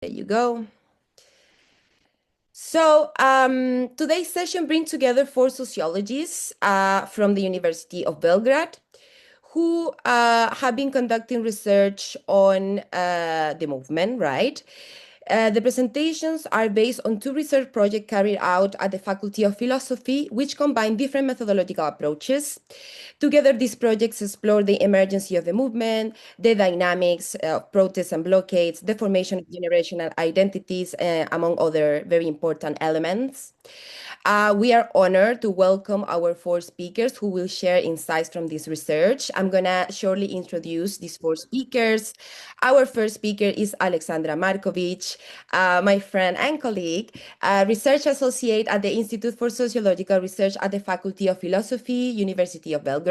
There you go. So today's session brings together 4 sociologists from the University of Belgrade who have been conducting research on the movement, right? The presentations are based on 2 research projects carried out at the Faculty of Philosophy, which combine different methodological approaches. Together, these projects explore the emergency of the movement, the dynamics of protests and blockades, the formation of generational identities, among other very important elements. We are honored to welcome our 4 speakers who will share insights from this research. I'm going to shortly introduce these 4 speakers. Our first speaker is Aleksandra Marković, my friend and colleague, research associate at the Institute for Sociological Research at the Faculty of Philosophy, University of Belgrade.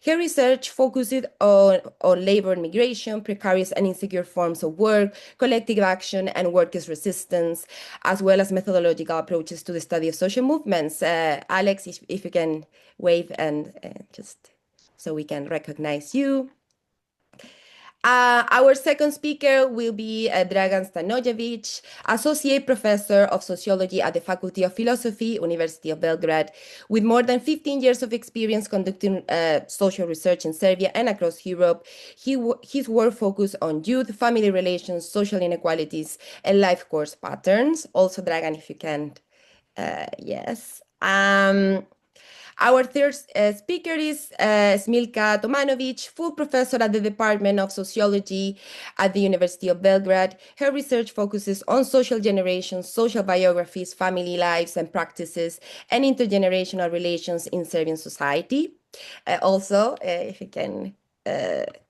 Her research focuses on labor and migration, precarious and insecure forms of work, collective action, and workers' resistance, as well as methodological approaches to the study of social movements. Alex, if you can wave and just so we can recognize you. Our second speaker will be Dragan Stanojević, Associate Professor of Sociology at the Faculty of Philosophy, University of Belgrade, with more than 15 years of experience conducting social research in Serbia and across Europe. His work focused on youth, family relations, social inequalities, and life course patterns. Also, Dragan, if you can, yes. Our third speaker is Smiljka Tomanović, full professor at the Department of Sociology at the University of Belgrade. Her research focuses on social generations, social biographies, family lives and practices, and intergenerational relations in Serbian society. Also, if you can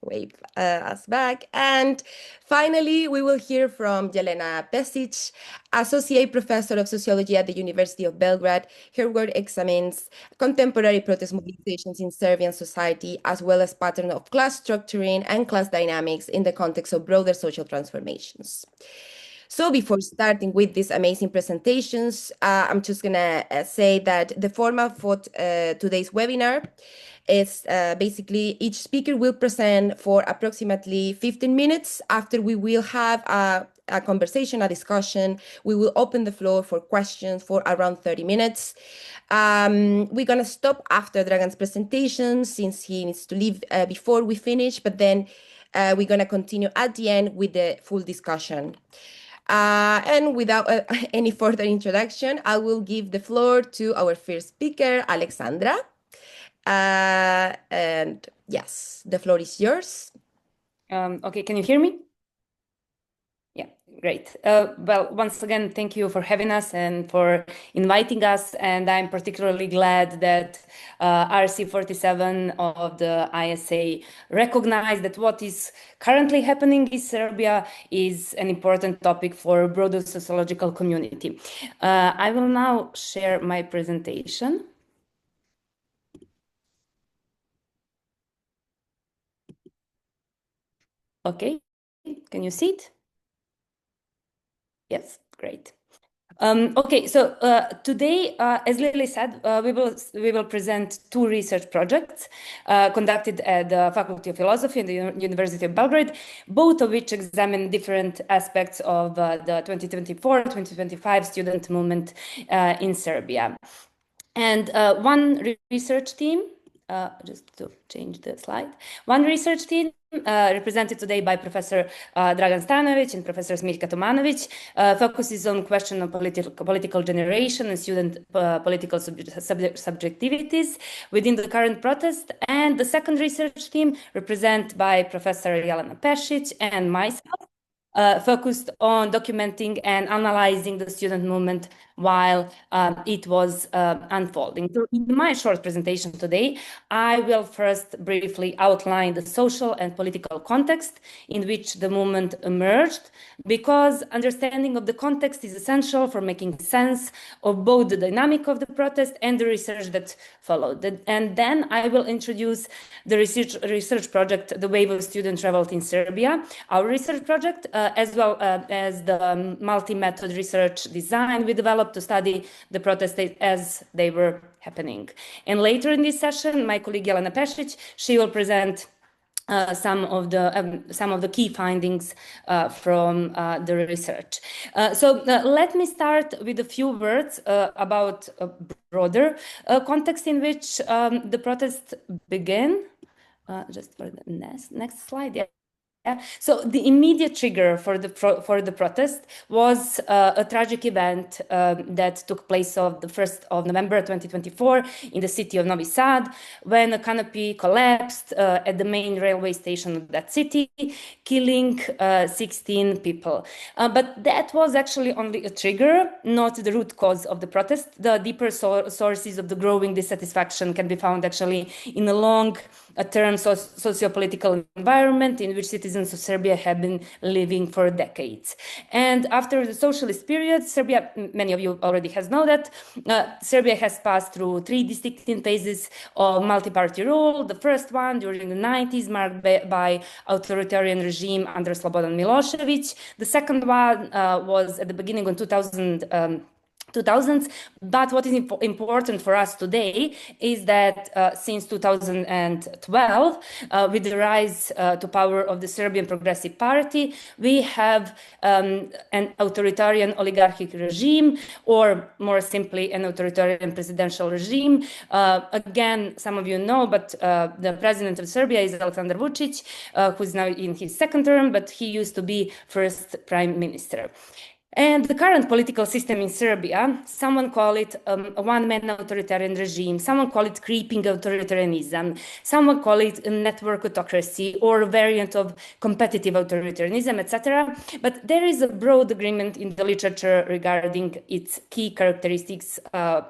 wave us back. And finally, we will hear from Jelena Pešić, Associate Professor of Sociology at the University of Belgrade. Her work examines contemporary protest mobilizations in Serbian society, as well as patterns of class structuring and class dynamics in the context of broader social transformations. So before starting with these amazing presentations, I'm just going to say that the format for today's webinar is basically each speaker will present for approximately 15 minutes. After we will have a conversation, a discussion. We will open the floor for questions for around 30 minutes. We're going to stop after Dragan's presentation since he needs to leave before we finish, but then we're going to continue at the end with the full discussion. And without any further introduction, I will give the floor to our first speaker, Aleksandra. And yes, the floor is yours. Okay, can you hear me? Yeah, great. Well, once again, thank you for having us and for inviting us. And I'm particularly glad that RC47 of the ISA recognized that what is currently happening in Serbia is an important topic for a broader sociological community. I will now share my presentation. Okay, can you see it? Yes, great. Okay, so today, as Lily said, we will present 2 research projects conducted at the Faculty of Philosophy and the University of Belgrade, both of which examine different aspects of the 2024-2025 student movement in Serbia. And one research team, just to change the slide, one research team represented today by Professor Dragan Stanojević and Professor Smiljka Tomanović focuses on question of political generation and student political subjectivities within the current protest. And the second research team, represented by Professor Jelena Pešić and myself, focused on documenting and analyzing the student movement while it was unfolding. So in my short presentation today, I will first briefly outline the social and political context in which the movement emerged, because understanding of the context is essential for making sense of both the dynamic of the protest and the research that followed. And then I will introduce the research project, The Wave of Student Revolt in Serbia, our research project, as well as the multi-method research design we developed to study the protests as they were happening. And later in this session, my colleague Jelena Pešić, she will present some of the key findings from the research. So let me start with a few words about a broader context in which the protest began. Just for the next slide. Yeah. So the immediate trigger for the protest was a tragic event that took place of the 1st of November 2024 in the city of Novi Sad, when a canopy collapsed at the main railway station of that city, killing 16 people. But that was actually only a trigger, not the root cause of the protest. The deeper sources of the growing dissatisfaction can be found actually in a long-term socio-political environment in which citizens of Serbia have been living for decades. And after the socialist period, Serbia, many of you already know that, Serbia has passed through 3 distinct phases of multi-party rule. The first one during the 90s, marked by authoritarian regime under Slobodan Milošević. The second one was at the beginning of 2000s. But what is important for us today is that since 2012, with the rise to power of the Serbian Progressive Party, we have an authoritarian oligarchic regime, or more simply, an authoritarian presidential regime. Again, some of you know, but the president of Serbia is Aleksandar Vučić, who is now in his 2nd term, but he used to be first prime minister. And the current political system in Serbia, someone call it a one-man authoritarian regime, someone call it creeping authoritarianism, someone call it a network autocracy or a variant of competitive authoritarianism, etc. But there is a broad agreement in the literature regarding its key characteristics,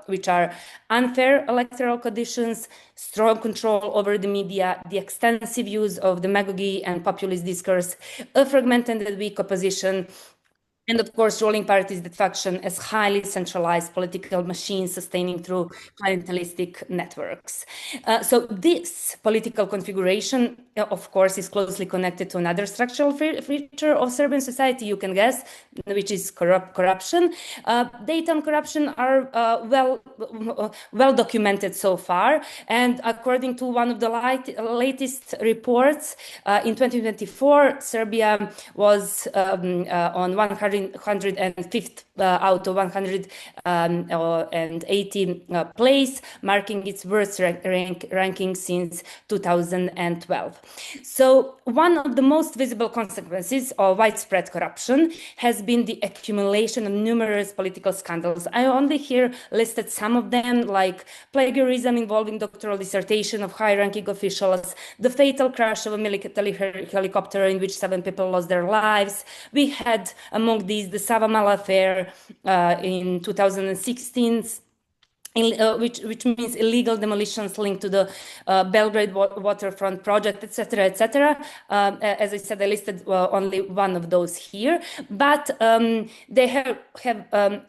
which are unfair electoral conditions, strong control over the media, the extensive use of demagogy and populist discourse, a fragmented and weak opposition, and of course, ruling parties that function as highly centralized political machines sustaining through clientelistic networks. So this political configuration, of course, is closely connected to another structural feature of Serbian society, you can guess, which is corruption. Data on corruption are well documented so far. And according to one of the latest reports, in 2024, Serbia was on 105th out of 180 place, marking its worst ranking since 2012. So one of the most visible consequences of widespread corruption has been the accumulation of numerous political scandals. I only here listed some of them, like plagiarism involving doctoral dissertation of high-ranking officials, the fatal crash of a military helicopter in which 7 people lost their lives. We had among these the Savamala affair in 2016, which means illegal demolitions linked to the Belgrade waterfront project, etc., etc. As I said, I listed only one of those here, but they have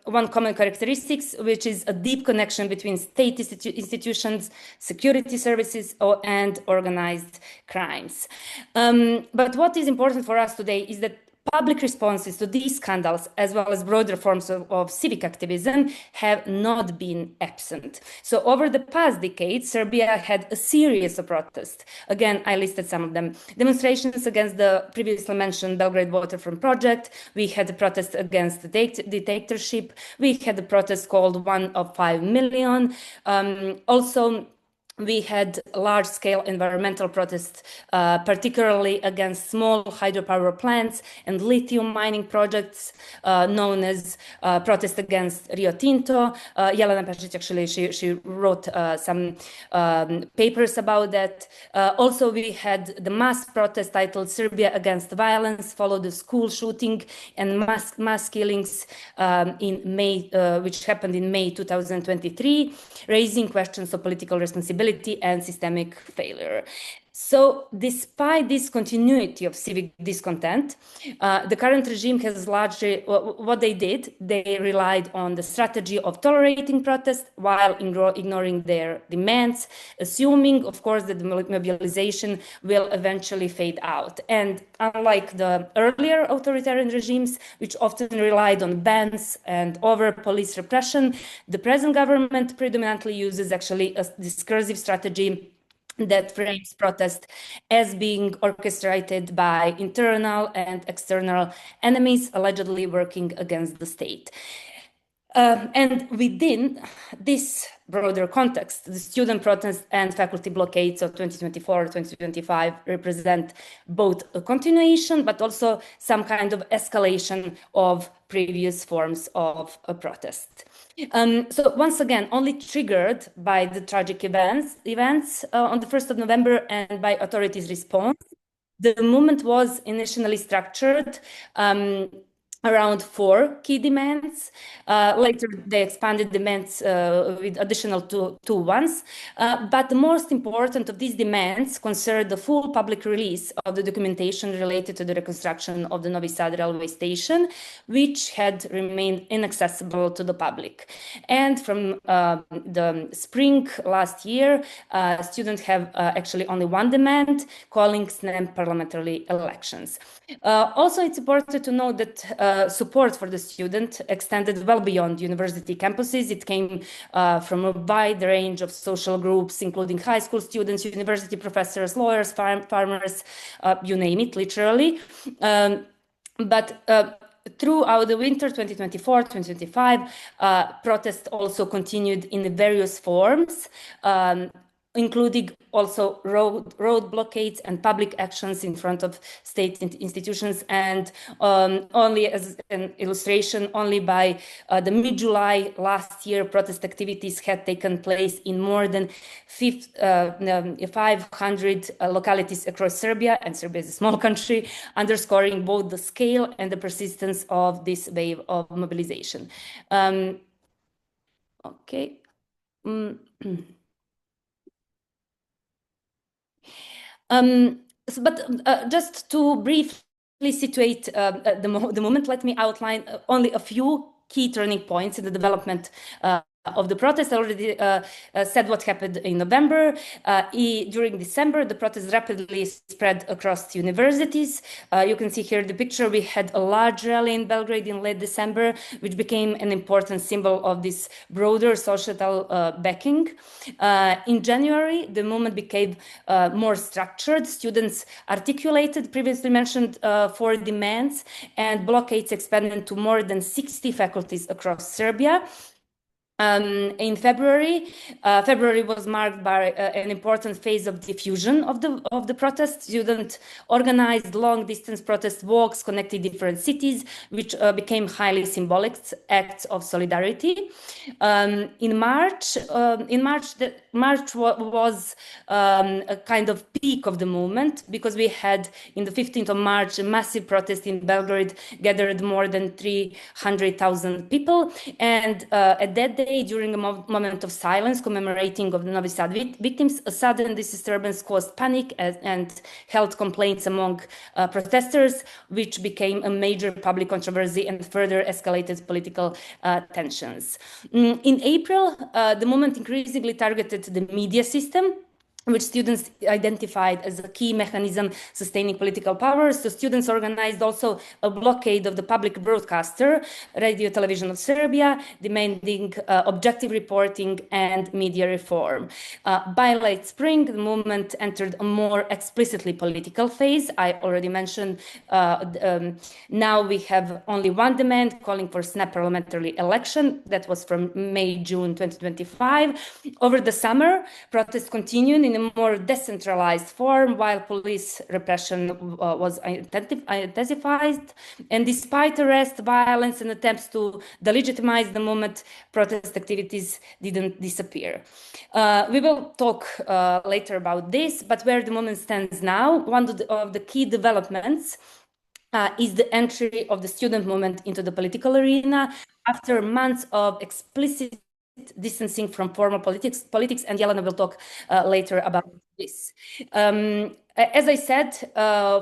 one common characteristics, which is a deep connection between state institutions, security services, and organized crimes. But what is important for us today is that public responses to these scandals, as well as broader forms of civic activism, have not been absent. So over the past decade, Serbia had a series of protests. Again, I listed some of them. Demonstrations against the previously mentioned Belgrade waterfront project. We had a protest against the dictatorship. We had a protest called 1 of 5 million. Also, we had large-scale environmental protests, particularly against small hydropower plants and lithium mining projects, known as protest against Rio Tinto. Jelena Pešić, actually, she wrote some papers about that. Also, we had the mass protest titled Serbia Against Violence, followed the school shooting and mass killings in May, which happened in May 2023, raising questions of political responsibility and systemic failure. So despite this continuity of civic discontent, the current regime has largely, what they did, they relied on the strategy of tolerating protest while ignoring their demands, assuming, of course, that the mobilization will eventually fade out. And unlike the earlier authoritarian regimes, which often relied on bans and over police repression, the present government predominantly uses actually a discursive strategy that frames protest as being orchestrated by internal and external enemies allegedly working against the state. And within this broader context, the student protests and faculty blockades of 2024-2025 represent both a continuation, but also some kind of escalation of previous forms of a protest. So once again, only triggered by the tragic events on the 1st of November and by authorities' response, the movement was initially structured around 4 key demands. Later, they expanded demands with additional two ones. But the most important of these demands concerned the full public release of the documentation related to the reconstruction of the Novi Sad railway station, which had remained inaccessible to the public. And from the spring last year, students have actually only one demand, calling snap parliamentary elections. Also, it's important to note that support for the student extended well beyond university campuses. It came from a wide range of social groups, including high school students, university professors, lawyers, farmers, you name it, literally. But throughout the winter 2024-2025, protests also continued in various forms, including also road blockades and public actions in front of state institutions. And only as an illustration, only by the mid-July last year, protest activities had taken place in more than 500 localities across Serbia, and Serbia is a small country, underscoring both the scale and the persistence of this wave of mobilization. Okay. Just to briefly situate the moment, let me outline only a few key turning points in the development of the protest. I already said what happened in November. During December, the protest rapidly spread across universities. You can see here the picture. We had a large rally in Belgrade in late December, which became an important symbol of this broader societal backing. In January, the movement became more structured. Students articulated previously mentioned 4 demands, and blockades expanded to more than 60 faculties across Serbia. In February was marked by an important phase of diffusion of the protest. Students organized long-distance protest walks connecting different cities, which became highly symbolic acts of solidarity. In March was a kind of peak of the movement, because we had, in the 15th of March, a massive protest in Belgrade, gathered more than 300,000 people. And at that day, during a moment of silence commemorating of the Novi Sad victims, a sudden disturbance caused panic and held complaints among protesters, which became a major public controversy and further escalated political tensions. In April, the movement increasingly targeted the media system, which students identified as a key mechanism sustaining political power. So students organized also a blockade of the public broadcaster, Radio Television of Serbia, demanding objective reporting and media reform. By late spring, the movement entered a more explicitly political phase. I already mentioned now we have only one demand, calling for snap parliamentary election. That was from May-June 2025. Over the summer, protests continued in a more decentralized form, while police repression was intensified. And despite arrest, violence, and attempts to delegitimize the movement, protest activities didn't disappear. We will talk later about this, but where the movement stands now, one of the key developments is the entry of the student movement into the political arena after months of explicit distancing from formal politics, and Jelena will talk later about this. As I said,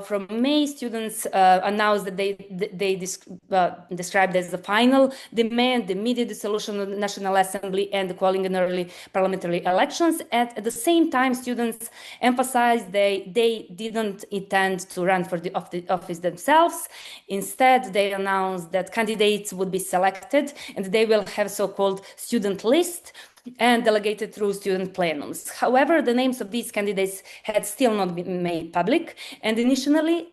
from May, students announced that they described as the final demand the immediate dissolution of the National Assembly and the calling an early parliamentary elections. And at the same time, students emphasized they didn't intend to run for the office themselves. Instead, they announced that candidates would be selected and they will have so-called student list, and delegated through student plenums. However, the names of these candidates had still not been made public, and initially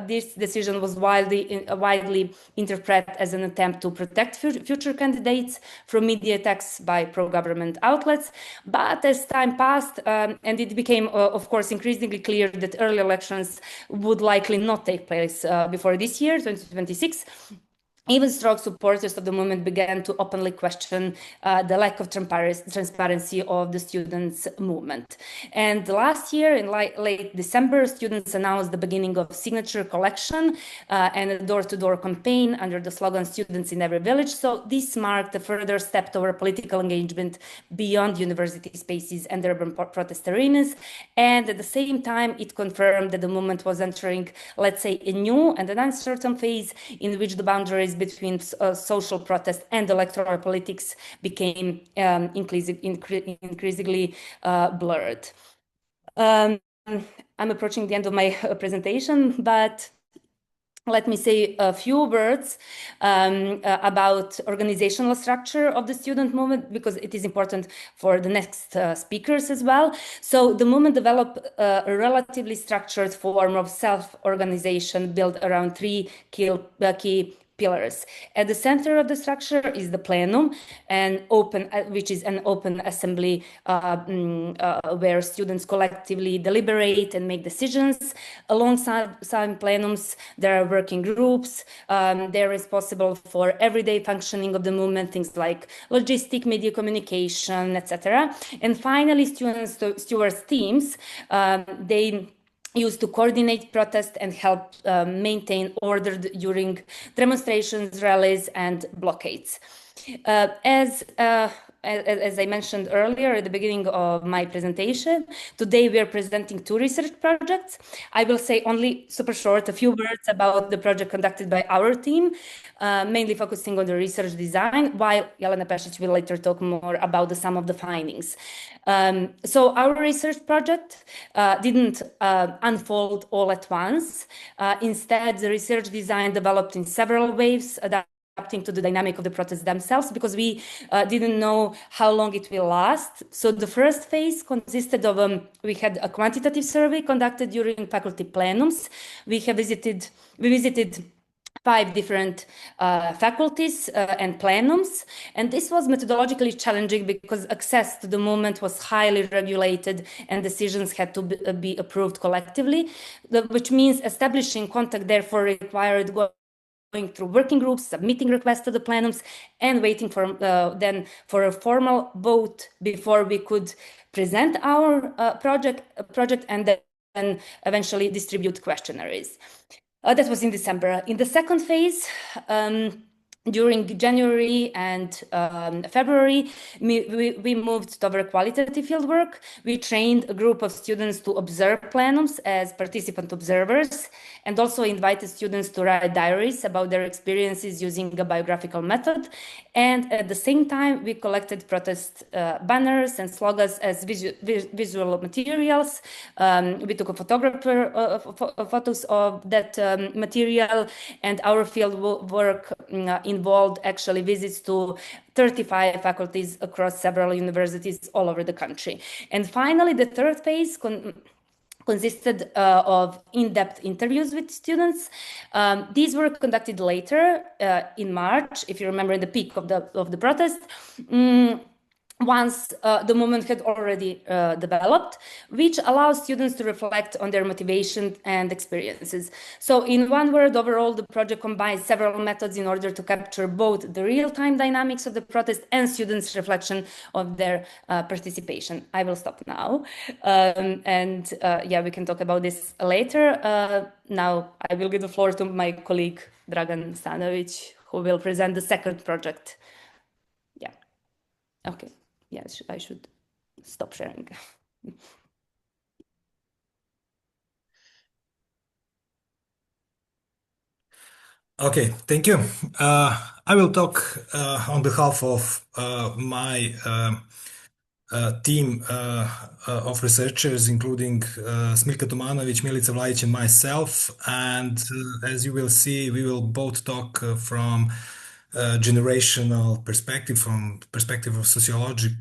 this decision was widely interpreted as an attempt to protect future candidates from media attacks by pro-government outlets. But as time passed, and it became, of course, increasingly clear that early elections would likely not take place before this year, 2026, even strong supporters of the movement began to openly question the lack of transparency of the students' movement. And last year, in late December, students announced the beginning of signature collection and a door-to-door campaign under the slogan "Students in Every Village." So this marked a further step toward political engagement beyond university spaces and urban protest arenas. And at the same time, it confirmed that the movement was entering, let's say, a new and an uncertain phase in which the boundaries between social protest and electoral politics became increasingly blurred. I'm approaching the end of my presentation, but let me say a few words about organizational structure of the student movement, because it is important for the next speakers as well. So the movement developed a relatively structured form of self-organization built around three key pillars. At the center of the structure is the plenum, which is an open assembly where students collectively deliberate and make decisions. Alongside plenums, there are working groups. They're responsible for everyday functioning of the movement, things like logistic, media communication, etc. And finally, stewards teams, they used to coordinate protest and help maintain order during demonstrations, rallies, and blockades. As I mentioned earlier at the beginning of my presentation, today we are presenting two research projects. I will say only super short a few words about the project conducted by our team, mainly focusing on the research design, while Jelena Pešić will later talk more about some of the findings. So our research project didn't unfold all at once. Instead, the research design developed in several waves, adapting to the dynamic of the protests themselves, because we didn't know how long it will last. So the first phase consisted of, we had a quantitative survey conducted during faculty plenums. We visited 5 different faculties and plenums. And this was methodologically challenging because access to the movement was highly regulated and decisions had to be approved collectively, which means establishing contact therefore required going through working groups, submitting requests to the plenums, and waiting for then for a formal vote before we could present our project and then eventually distribute questionnaires. That was in December. In the second phase, during January and February, we moved toward qualitative fieldwork. We trained a group of students to observe plenums as participant observers, and also invited students to write diaries about their experiences using a biographical method. And at the same time, we collected protest banners and slogans as visual materials. We took photos of that material, and our field work involved actually visits to 35 faculties across several universities all over the country. And finally, the third phase consisted of in-depth interviews with students. These were conducted later in March, if you remember, in the peak of the protest. Once the movement had already developed, which allows students to reflect on their motivation and experiences. So in one word, overall, the project combines several methods in order to capture both the real-time dynamics of the protest and students' reflection of their participation. I will stop now. Yeah, we can talk about this later. Now I will give the floor to my colleague, Dragan Stanojević, who will present the second project. Yeah, okay. Yes, I should stop sharing. Okay, thank you. I will talk on behalf of my team of researchers, including Smiljka, Tomanović, Milica Vlajić, and myself. And as you will see, we will both talk from generational perspective, from perspective of sociology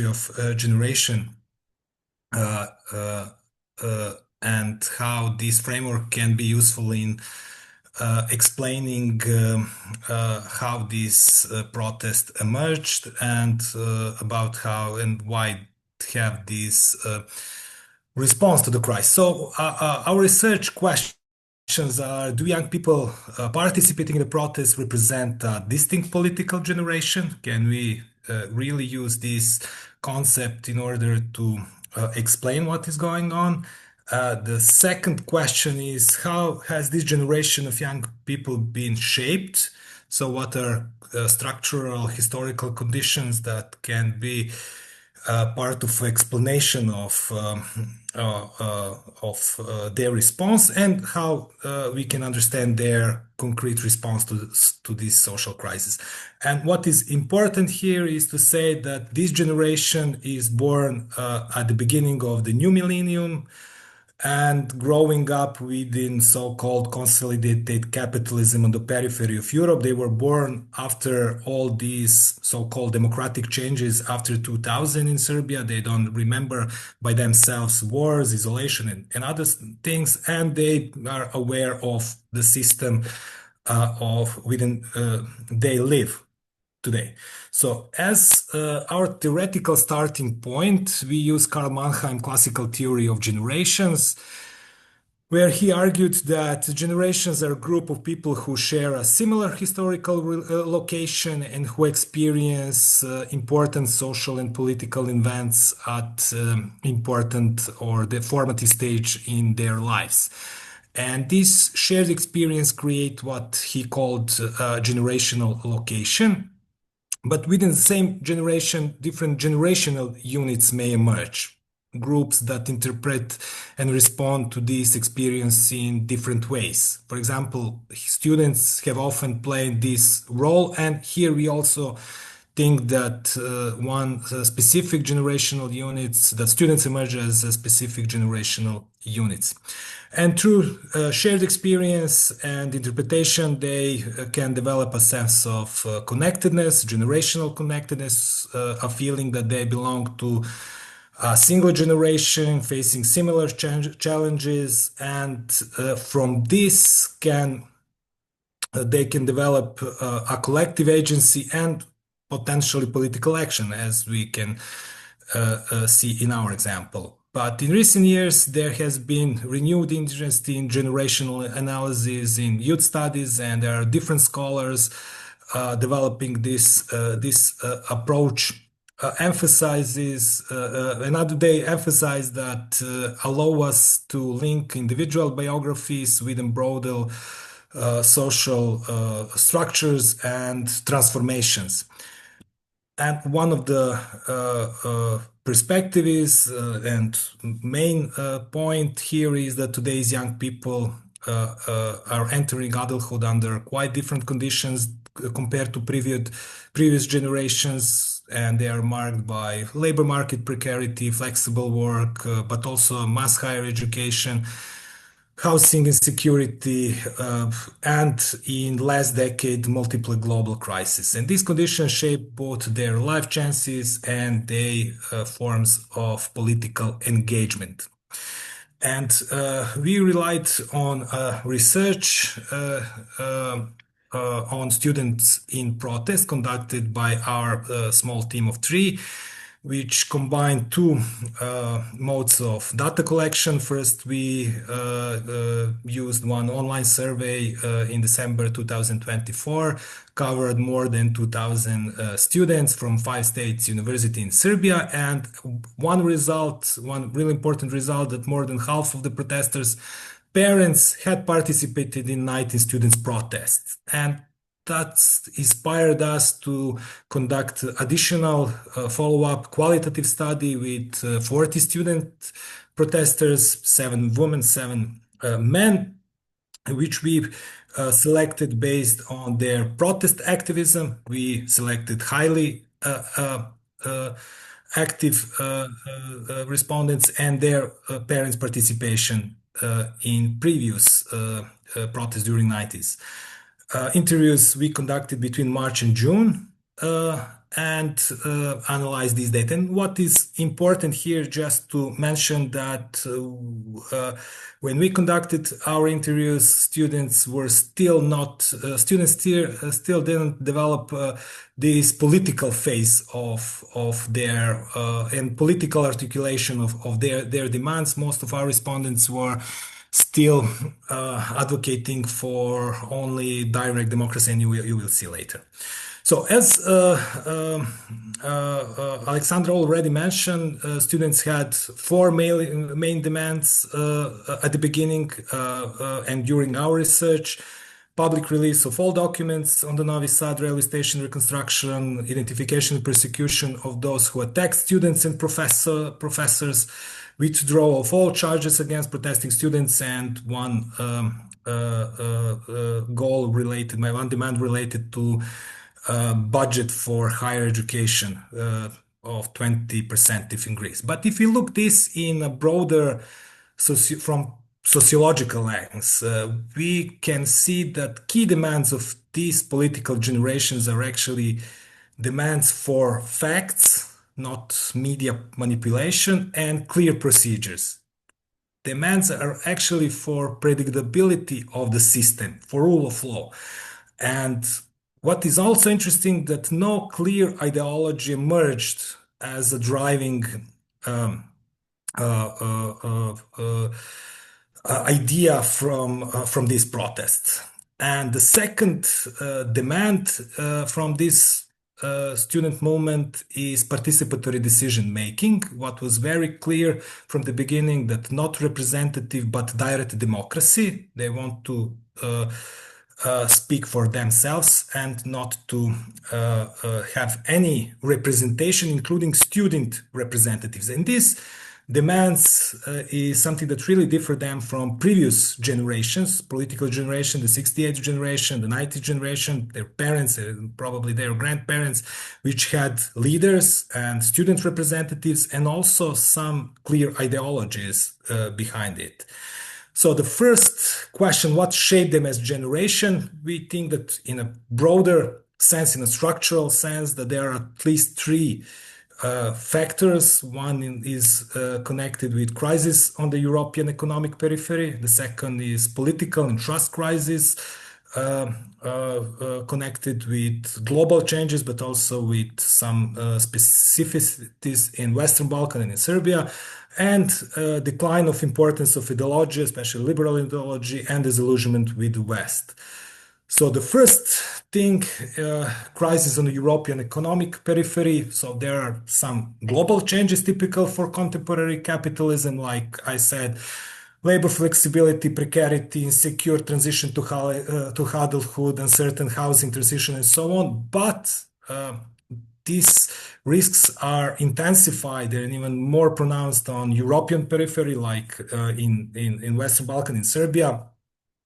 of generation, and how this framework can be useful in explaining how this protest emerged, and about how and why have this response to the crisis. So our research questions are: do young people participating in the protest represent a distinct political generation? Can we really use this concept in order to explain what is going on? The second question is: how has this generation of young people been shaped? So what are structural historical conditions that can be part of explanation of their response, and how we can understand their concrete response to this social crisis? And what is important here is to say that this generation is born at the beginning of the new millennium, and growing up within so-called consolidated capitalism on the periphery of Europe. They were born after all these so-called democratic changes after 2000 in Serbia. They don't remember by themselves wars, isolation, and other things, and they are aware of the system of within they live today. So as our theoretical starting point, we use Karl Mannheim classical theory of generations, where he argued that generations are a group of people who share a similar historical location and who experience important social and political events at important or the formative stage in their lives. And this shared experience create what he called generational location. But within the same generation, different generational units may emerge, groups that interpret and respond to this experience in different ways. For example, students have often played this role, and here we also think that specific generational units, that students emerge as specific generational units. And through shared experience and interpretation, they can develop a sense of connectedness, generational connectedness, a feeling that they belong to a single generation facing similar challenges, and from this they can develop a collective agency and potentially political action, as we can see in our example. But in recent years, there has been renewed interest in generational analysis in youth studies, and there are different scholars developing this approach. They emphasize that allow us to link individual biographies with broader social structures and transformations. And one of the perspective is, and main point here is that today's young people are entering adulthood under quite different conditions compared to previous generations, and they are marked by labor market precarity, flexible work, but also mass higher education, housing insecurity, and in last decade, multiple global crises. And these conditions shape both their life chances and their forms of political engagement. And we relied on research on students in protest conducted by our small team of 3, which combined two modes of data collection. First, we used one online survey in December 2024, covered more than 2,000 students from 5 states university in Serbia. And one really important result, that more than half of the protesters' parents had participated in 19 students' protests. And that inspired us to conduct additional follow-up qualitative study with 40 student protesters, 7 women, 7 men, which we selected based on their protest activism. We selected highly active respondents and their parents' participation in previous protests during 90s. interviews we conducted between March and June and analyze this data. And what is important here, just to mention that when we conducted our interviews, students were still not, still didn't develop this political phase of their and political articulation of their demands. Most of our respondents were still advocating for only direct democracy, and you will see later. So as Aleksandra already mentioned, students had four main demands at the beginning and during our research: public release of all documents on the Novi Sad railway station reconstruction, identification and persecution of those who attacked students and professors, withdrawal of all charges against protesting students, and one demand related to budget for higher education of 20% if increase. But if you look this in a broader from sociological lens, we can see that key demands of these political generations are actually demands for facts, not media manipulation, and clear procedures. Demands are actually for predictability of the system, for rule of law. And what is also interesting, that no clear ideology emerged as a driving idea from these protests. And the second demand from this student movement is participatory decision making. What was very clear from the beginning, that not representative but direct democracy. They want to speak for themselves and not to have any representation, including student representatives. And this demands is something that really differ them from previous generations, political generation, the 68 generation, the 90 generation, their parents, probably their grandparents, which had leaders and student representatives and also some clear ideologies behind it. So the first question, what shaped them as generation? We think that in a broader sense, in a structural sense, that there are at least three factors. One is connected with crisis on the European economic periphery. The second is political and trust crisis connected with global changes, but also with some specificities in Western Balkan and in Serbia, and decline of importance of ideology, especially liberal ideology, and disillusionment with the West. So the first thing, crisis on the European economic periphery. So there are some global changes typical for contemporary capitalism, like I said, labor flexibility, precarity, insecure transition to adulthood, uncertain housing transition, and so on. But these risks are intensified and even more pronounced on European periphery, like in Western Balkan, in Serbia,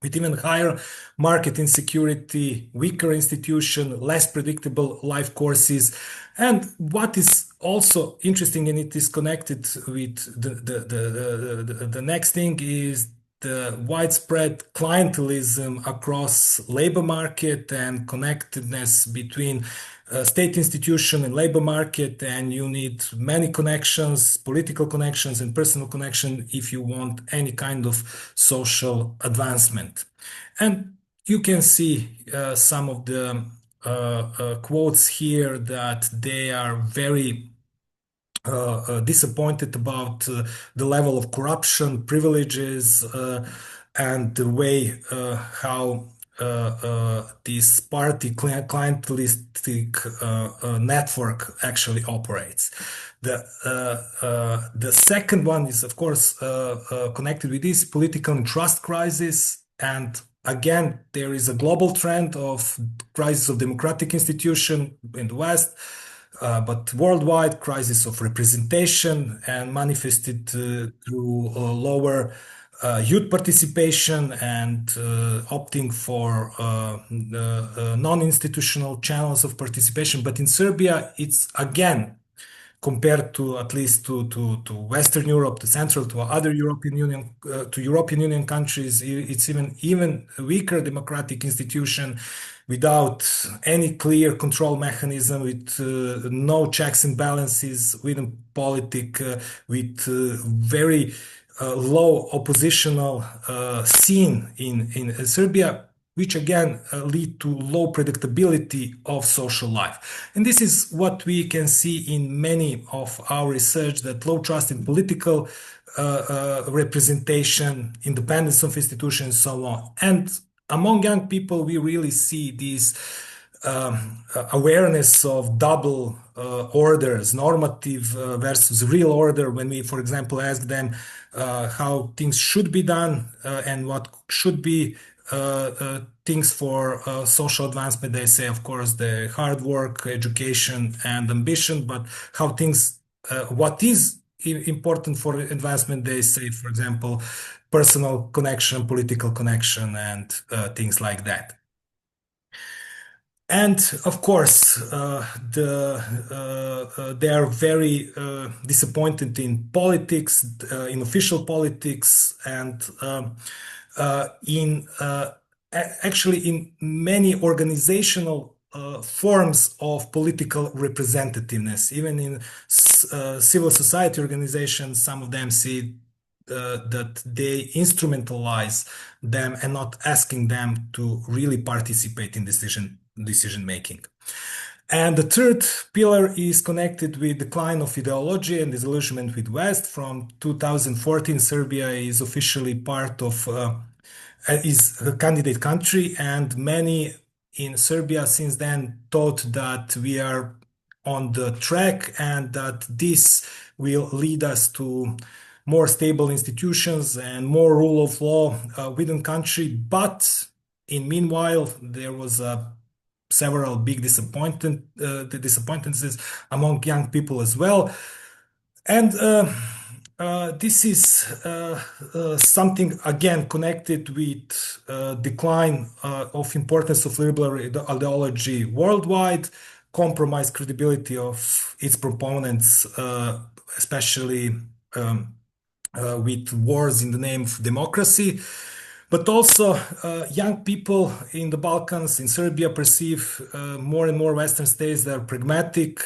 with even higher market insecurity, weaker institution, less predictable life courses. And what is also interesting, and it is connected with the next thing, is the widespread clientelism across labor market and connectedness between state institution and labor market, and you need many connections, political connections and personal connection, if you want any kind of social advancement. And you can see some of the quotes here, that they are very disappointed about the level of corruption, privileges, and the way how this party clientelistic network actually operates. The second one is, of course, connected with this political and trust crisis. And again, there is a global trend of crisis of democratic institution in the West, but worldwide crisis of representation, and manifested through lower youth participation and opting for non-institutional channels of participation. But in Serbia, it's again compared to at least to Western Europe, to Central, to other European Union countries. It's even weaker democratic institution without any clear control mechanism, with no checks and balances within politics, with very low oppositional scene in Serbia, which again lead to low predictability of social life. And this is what we can see in many of our research, that low trust in political representation, independence of institutions, and so on. And among young people, we really see this awareness of double orders, normative versus real order, when we, for example, ask them how things should be done and what should be things for social advancement. They say, of course, the hard work, education, and ambition, but how things, what is important for advancement, they say, for example, personal connection, political connection, and things like that. And of course, they are very disappointed in politics, in official politics, and actually in many organizational forms of political representativeness. Even in civil society organizations, some of them see that they instrumentalize them and not asking them to really participate in decision making. And the third pillar is connected with decline of ideology and disillusionment with West. From 2014, Serbia is officially part of is a candidate country, and many in Serbia since then thought that we are on the track and that this will lead us to more stable institutions and more rule of law within country. But in meanwhile, there was several big disappointments among young people as well. And this is something again connected with decline of importance of liberal ideology worldwide, compromised credibility of its proponents, especially with wars in the name of democracy. But also, young people in the Balkans, in Serbia, perceive more and more Western states that are pragmatic,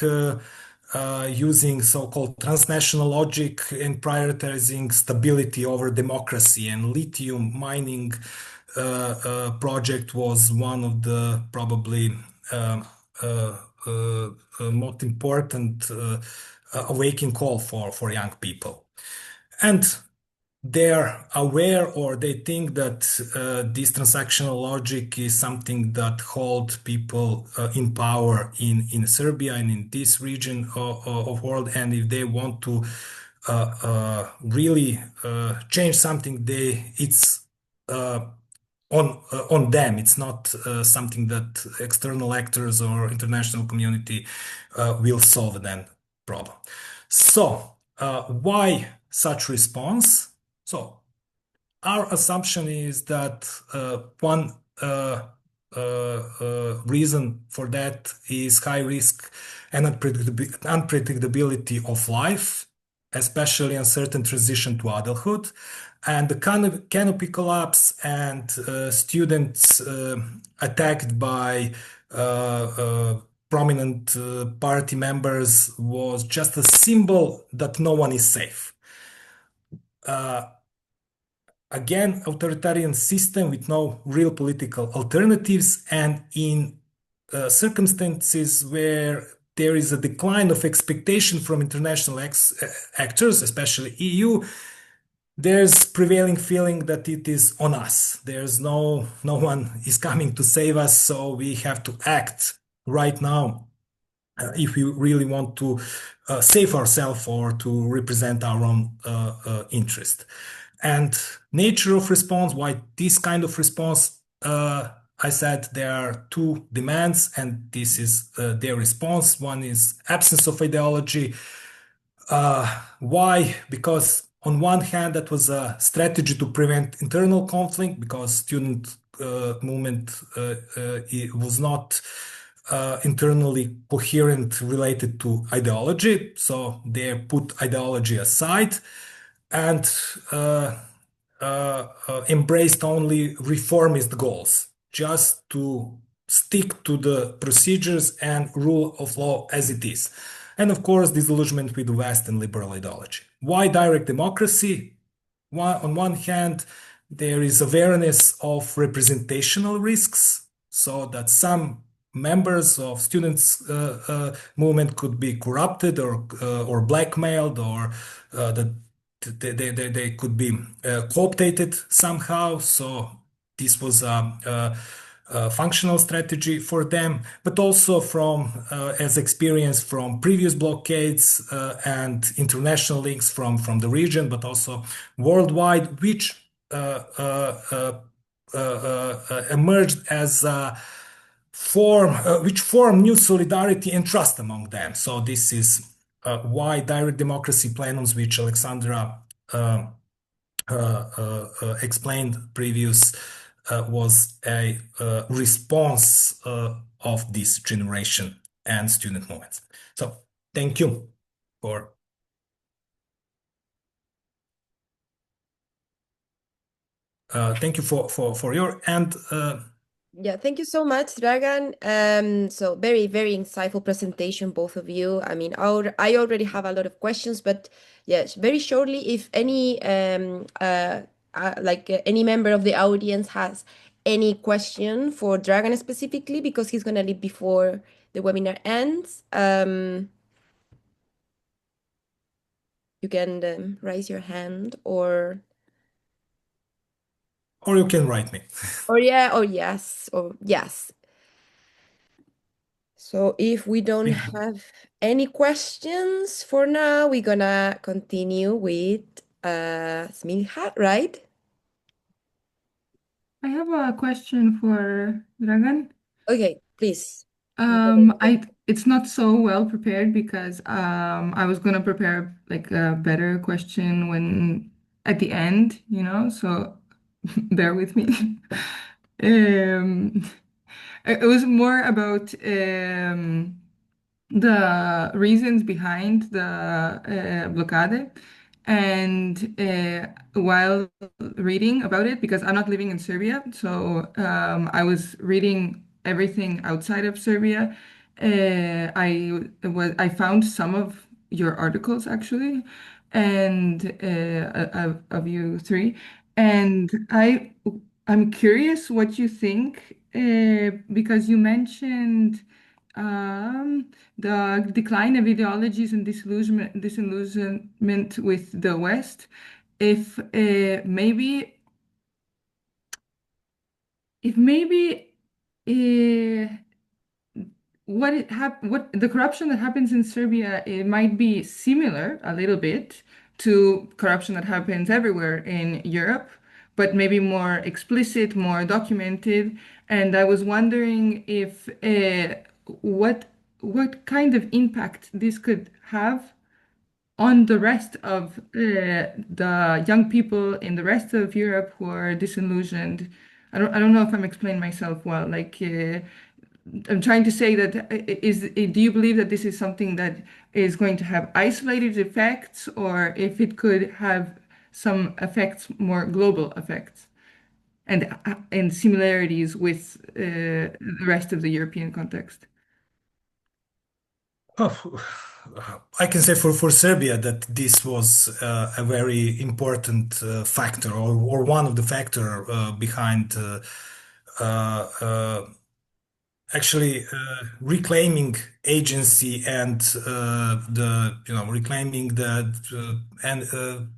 using so-called transnational logic and prioritizing stability over democracy. And lithium mining project was one of the probably most important awakening call for young people. And they're aware, or they think that this transactional logic is something that holds people in power in Serbia and in this region of world. And if they want to really change something, it's on them. It's not something that external actors or international community will solve that problem. So why such response? So our assumption is that one reason for that is high risk and unpredictability of life, especially uncertain transition to adulthood, and the canopy collapse and students attacked by prominent party members was just a symbol that no one is safe. Again, authoritarian system with no real political alternatives, and in circumstances where there is a decline of expectation from international actors, especially EU, there's prevailing feeling that it is on us. There's no one is coming to save us, so we have to act right now if we really want to save ourselves or to represent our own interest. And nature of response, why this kind of response, I said there are two demands, and this is their response. One is absence of ideology. Why? Because on one hand, that was a strategy to prevent internal conflict, because student movement it was not internally coherent related to ideology. So they put ideology aside and embraced only reformist goals, just to stick to the procedures and rule of law as it is. And of course, disillusionment with Western liberal ideology. Why direct democracy? On one hand, there is awareness of representational risks, so that some members of students' movement could be corrupted or blackmailed, or that they could be co-opted somehow. So this was a functional strategy for them, but also from as experience from previous blockades and international links from the region, but also worldwide, which emerged as a form, which form new solidarity and trust among them. So this is why direct democracy plenums, which Aleksandra explained previous, was a response of this generation and student movements. So thank you for your and yeah, thank you so much, Dragan. So very, very insightful presentation, both of you. I mean, I already have a lot of questions, but yes, very shortly, if any any member of the audience has any question for Dragan specifically, because he's gonna leave before the webinar ends, you can raise your hand or you can write me. or yeah, or yes. So if we don't have any questions for now, we're gonna continue with Smiljka, right? I have a question for Dragan. Okay, please. It's not so well prepared because I was gonna prepare like a better question when at the end, so bear with me. It was more about the reasons behind the blockade. And while reading about it, because I'm not living in Serbia, so I was reading everything outside of Serbia. I found some of your articles actually, and of you three, and I'm curious what you think because you mentioned the decline of ideologies and disillusionment with the West. If maybe what the corruption that happens in Serbia, it might be similar a little bit to corruption that happens everywhere in Europe, but maybe more explicit, more documented. And I was wondering if what kind of impact this could have on the rest of the young people in the rest of Europe who are disillusioned. I don't know if I'm explaining myself well. Like I'm trying to say that do you believe that this is something that is going to have isolated effects, or if it could have some effects, more global effects, and similarities with the rest of the European context? Oh, I can say for Serbia that this was a very important factor, or one of the factor behind actually reclaiming agency and reclaiming and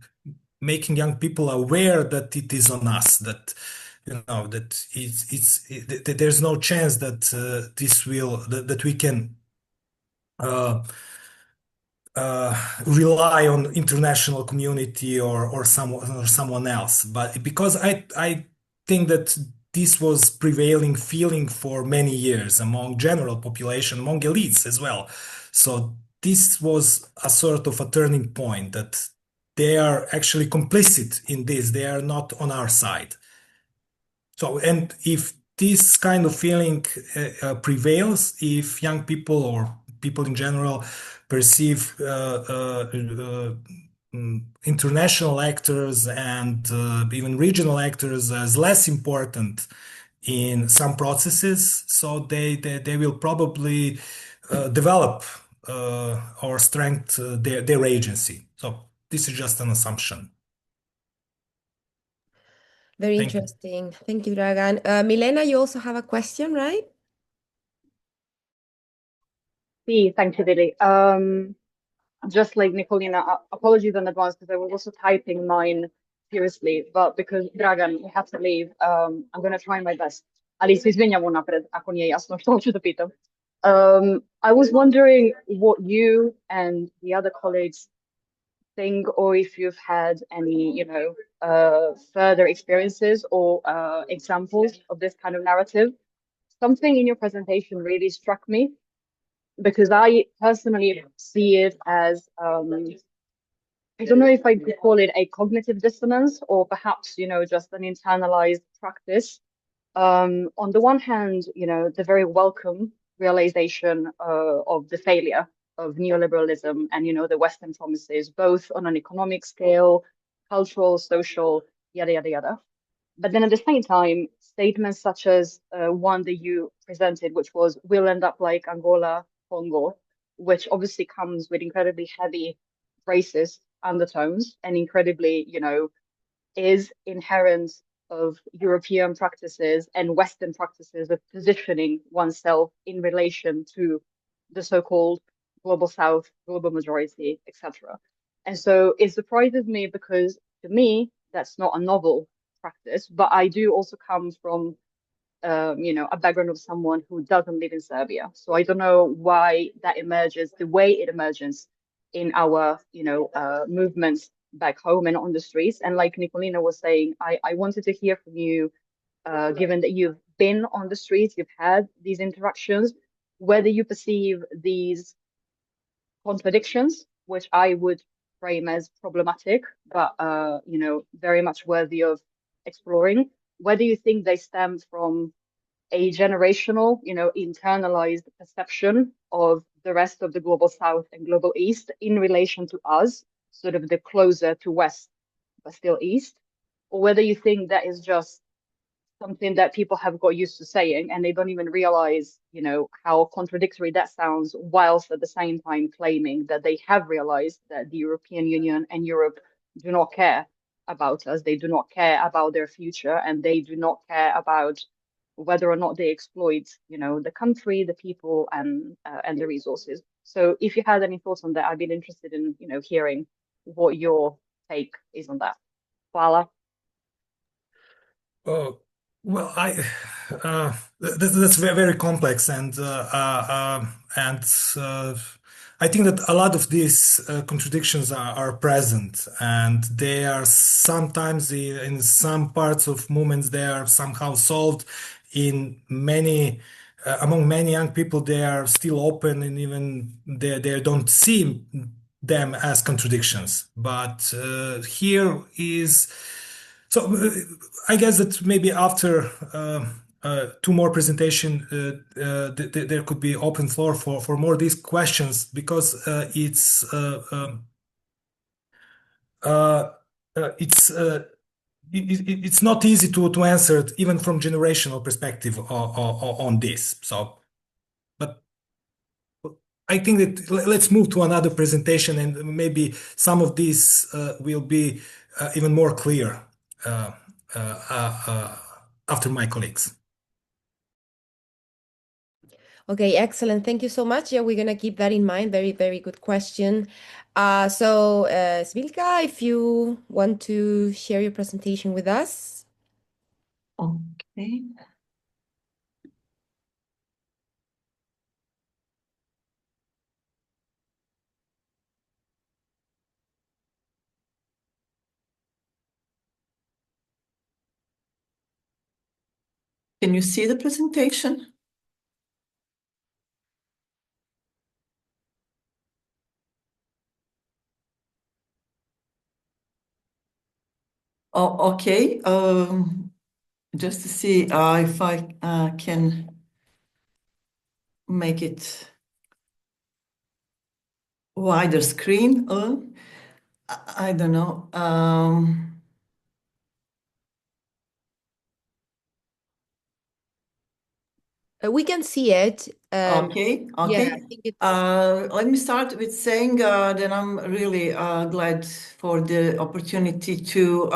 making young people aware that it is on us, that that there's no chance that that we can rely on international community or someone else. But because I think that this was prevailing feeling for many years among general population, among elites as well. So this was a sort of a turning point, that they are actually complicit in this. They are not on our side. So, and if this kind of feeling prevails if young people or people in general perceive international actors and even regional actors as less important in some processes, so they will probably develop or strengthen their agency. So this is just an assumption. Very Thank you. interesting. Thank you, Dragan. Milena, you also have a question, right? Sí, thank you, Lily. Just like Nicolina, apologies in advance because I was also typing mine furiously, but because Dragan, we have to leave, I'm going to try my best. Ali se izvinjam unapred ako nije jasno što hoću da pitam. I was wondering what you and the other colleagues think, or if you've had any, further experiences or examples of this kind of narrative. Something in your presentation really struck me because I personally see it as, I don't know if I could call it a cognitive dissonance or perhaps, just an internalized practice. On the one hand, the very welcome realization of the failure of neoliberalism and, the Western promises, both on an economic scale, cultural, social, yada, yada, yada. But then at the same time, statements such as one that you presented, which was, we'll end up like Angola, Congo, which obviously comes with incredibly heavy racist undertones and incredibly, is inherent of European practices and Western practices of positioning oneself in relation to the so-called global South, global majority, etc. And so it surprises me because to me, that's not a novel practice, but I do also come from a background of someone who doesn't live in Serbia. So I don't know why that emerges the way it emerges in our, movements back home and on the streets. And like Nicolina was saying, I wanted to hear from you, given that you've been on the streets, you've had these interactions, whether you perceive these contradictions, which I would frame as problematic, but, very much worthy of exploring, whether you think they stem from a generational, internalized perception of the rest of the global South and global East in relation to us, sort of the closer to West, but still East, or whether you think that is just something that people have got used to saying and they don't even realize, how contradictory that sounds, whilst at the same time claiming that they have realized that the European Union and Europe do not care about us, they do not care about their future, and they do not care about whether or not they exploit, the country, the people, and the resources. So if you had any thoughts on that, I'd be interested in, hearing what your take is on that. Hvala. Well, that's very, very complex, and I think that a lot of these contradictions are present, and they are sometimes in some parts of movements they are somehow solved. In many among many young people, they are still open, and even they don't see them as contradictions. But here is. So I guess that maybe after two more presentation, there could be open floor for more these questions, because it's not easy to answer it, even from generational perspective on this. So, but I think that let's move to another presentation, and maybe some of these will be even more clear after my colleagues. Okay, excellent. Thank you so much. Yeah, we're gonna keep that in mind. Very, very good question. Smiljka, if you want to share your presentation with us. Okay. Can you see the presentation? Oh, okay. just to see if I can make it wider screen. I don't know. We can see it. Okay. Yeah, I think it's Let me start with saying that I'm really glad for the opportunity to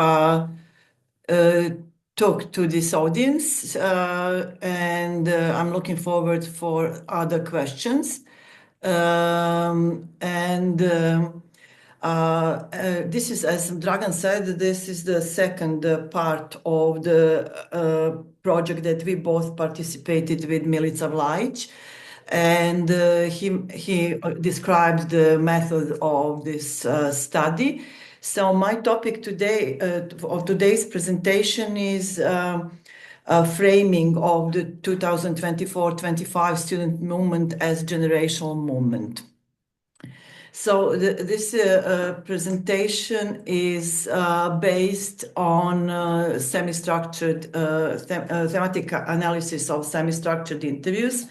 talk to this audience, and I'm looking forward for other questions. This is, as Dragan said, this is the second part of the project that we both participated with Milica Vlajić, and he described the method of this study. So my topic today of today's presentation is framing of the 2024-25 student movement as generational movement. So this presentation is based on semi-structured thematic analysis of semi-structured interviews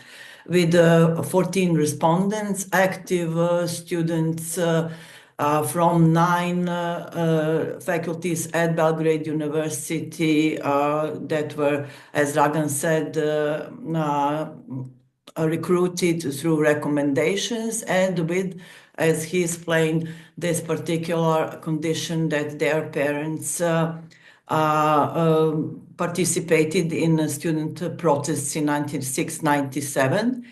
with 14 respondents, active students from 9 faculties at Belgrade University that were, as Dragan said, recruited through recommendations, and with, as he explained, this particular condition that their parents participated in student protests in 1996-97.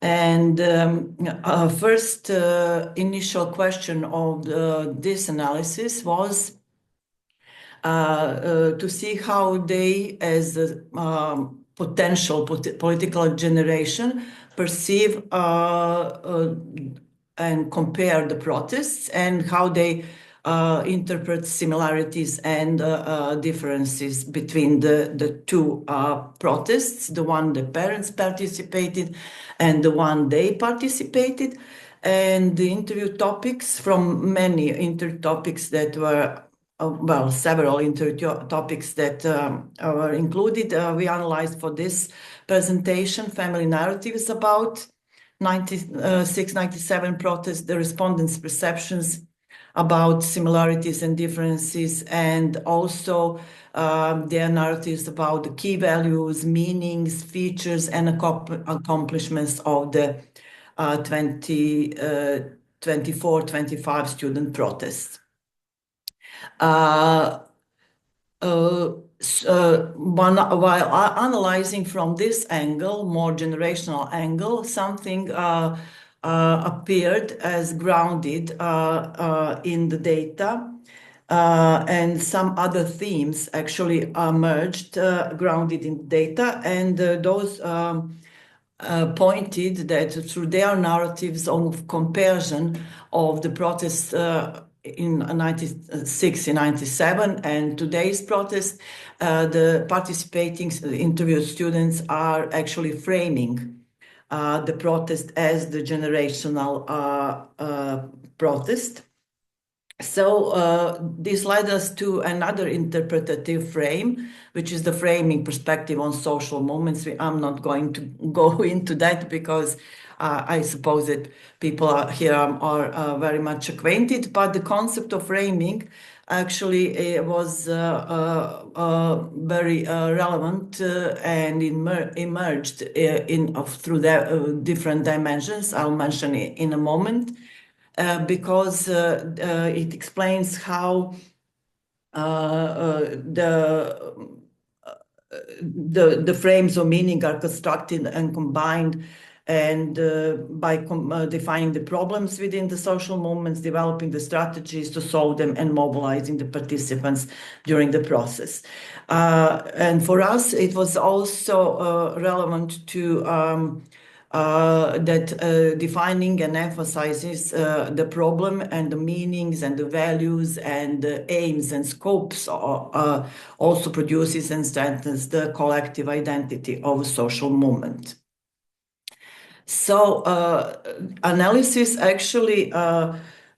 And first initial question of this analysis was to see how they, as a potential political generation, perceive and compare the protests, and how they interpret similarities and differences between the two protests, the one the parents participated and the one they participated. And the interview topics, from many interview topics that were well, several topics that were included. We analyzed for this presentation family narratives about 96-97 protests, the respondents' perceptions about similarities and differences, and also their narratives about the key values, meanings, features, and accomplishments of the 24-25 student protests. While analyzing from this angle, more generational angle, something appeared as grounded in the data, and some other themes actually emerged grounded in data, and those pointed that through their narratives of comparison of the protests in 96 and 97 and today's protest, the participating interviewed students are actually framing the protest as the generational protest. So this led us to another interpretative frame, which is the framing perspective on social movements. I'm not going to go into that because I suppose that people here are very much acquainted, but the concept of framing actually was very relevant and emerged through the different dimensions. I'll mention it in a moment. Because it explains how the frames of meaning are constructed and combined, and by defining the problems within the social movements, developing the strategies to solve them, and mobilizing the participants during the process. And for us, it was also relevant to defining and emphasizes the problem and the meanings and the values and the aims and scopes also produces and strengthens the collective identity of a social movement. So analysis actually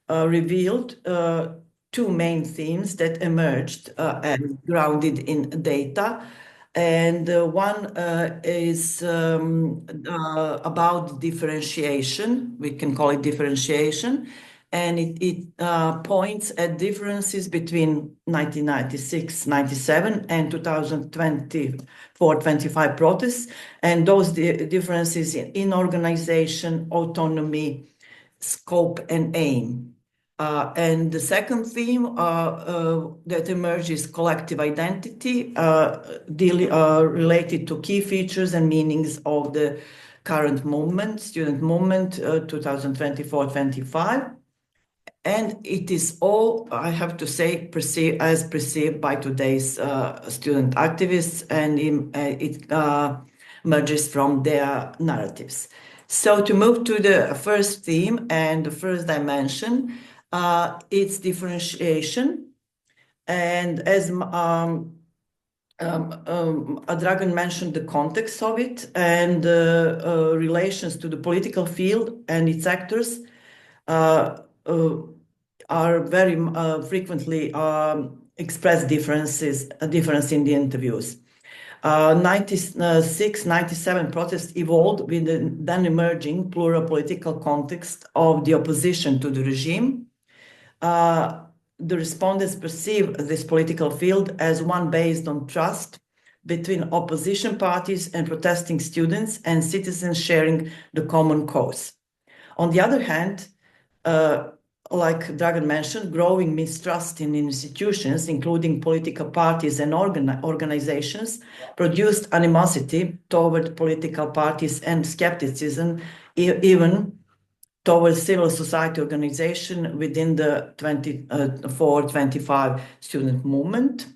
revealed two main themes that emerged and grounded in data. And one is about differentiation. We can call it differentiation. And it points at differences between 1996, 97 and 2024-25 protests, and those differences in organization, autonomy, scope, and aim. And the second theme that emerges collective identity, related to key features and meanings of the current movement, student movement, 2024-25. And it is all, I have to say, perceived by today's student activists, and it emerges from their narratives. So to move to the first theme and the first dimension, it's differentiation. And as Dragan mentioned the context of it and relations to the political field and its actors are very frequently express difference in the interviews. 96, 97 protests evolved with the then emerging plural political context of the opposition to the regime. The respondents perceive this political field as one based on trust between opposition parties and protesting students and citizens sharing the common cause. On the other hand, like Dragan mentioned, growing mistrust in institutions, including political parties and organizations, produced animosity toward political parties and skepticism, even towards civil society organization within the 24-25 student movement.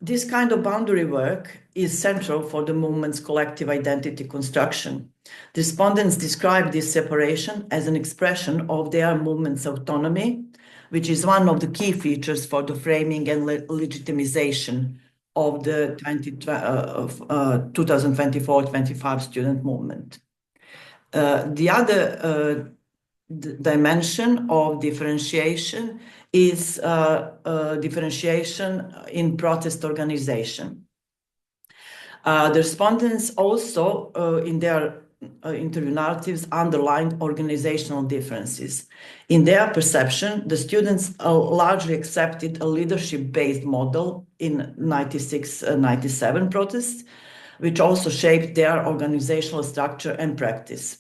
This kind of boundary work is central for the movement's collective identity construction. The respondents describe this separation as an expression of their movement's autonomy, which is one of the key features for the framing and legitimization of the 2024-25 student movement. The other dimension of differentiation is differentiation in protest organization. The respondents also, in their interview narratives, underlined organizational differences. In their perception, the students largely accepted a leadership-based model in 96-97 protests, which also shaped their organizational structure and practice.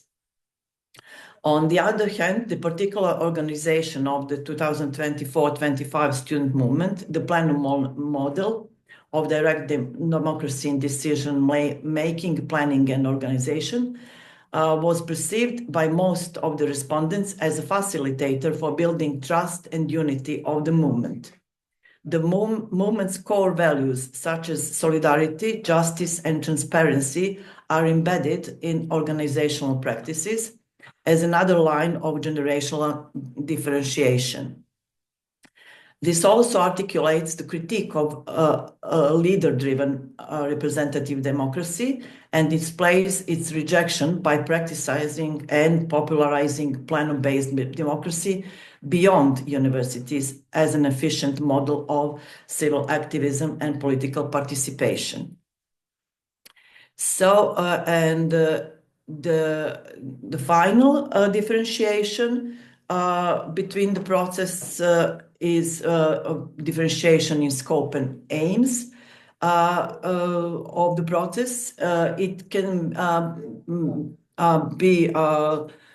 On the other hand, the particular organization of the 2024-25 student movement, the plenum model of direct democracy in decision-making, planning, and organization, was perceived by most of the respondents as a facilitator for building trust and unity of the movement. The movement's core values, such as solidarity, justice, and transparency, are embedded in organizational practices as another line of generational differentiation. This also articulates the critique of leader-driven representative democracy and displays its rejection by practicing and popularizing plenum-based democracy beyond universities as an efficient model of civil activism and political participation. So, the final differentiation between the process is differentiation in scope and aims of the protests. It can be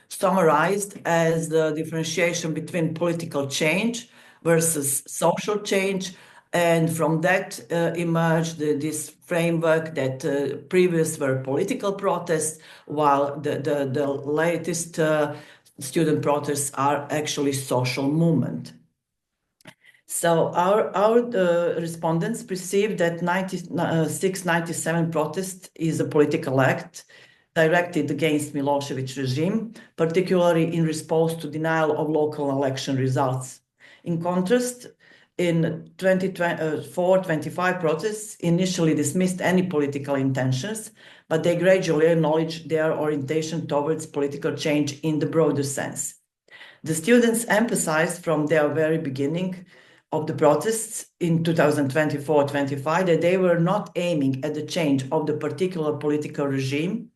summarized as the differentiation between political change versus social change. And from that emerged this framework that previous were political protests, while the latest student protests are actually social movement. So our respondents perceive that 96-97 protest is a political act directed against Milošević regime, particularly in response to denial of local election results. In contrast, in 24-25 protests initially dismissed any political intentions, but they gradually acknowledged their orientation towards political change in the broader sense. The students emphasized from their very beginning of the protests in 2024-25, that they were not aiming at the change of the particular political regime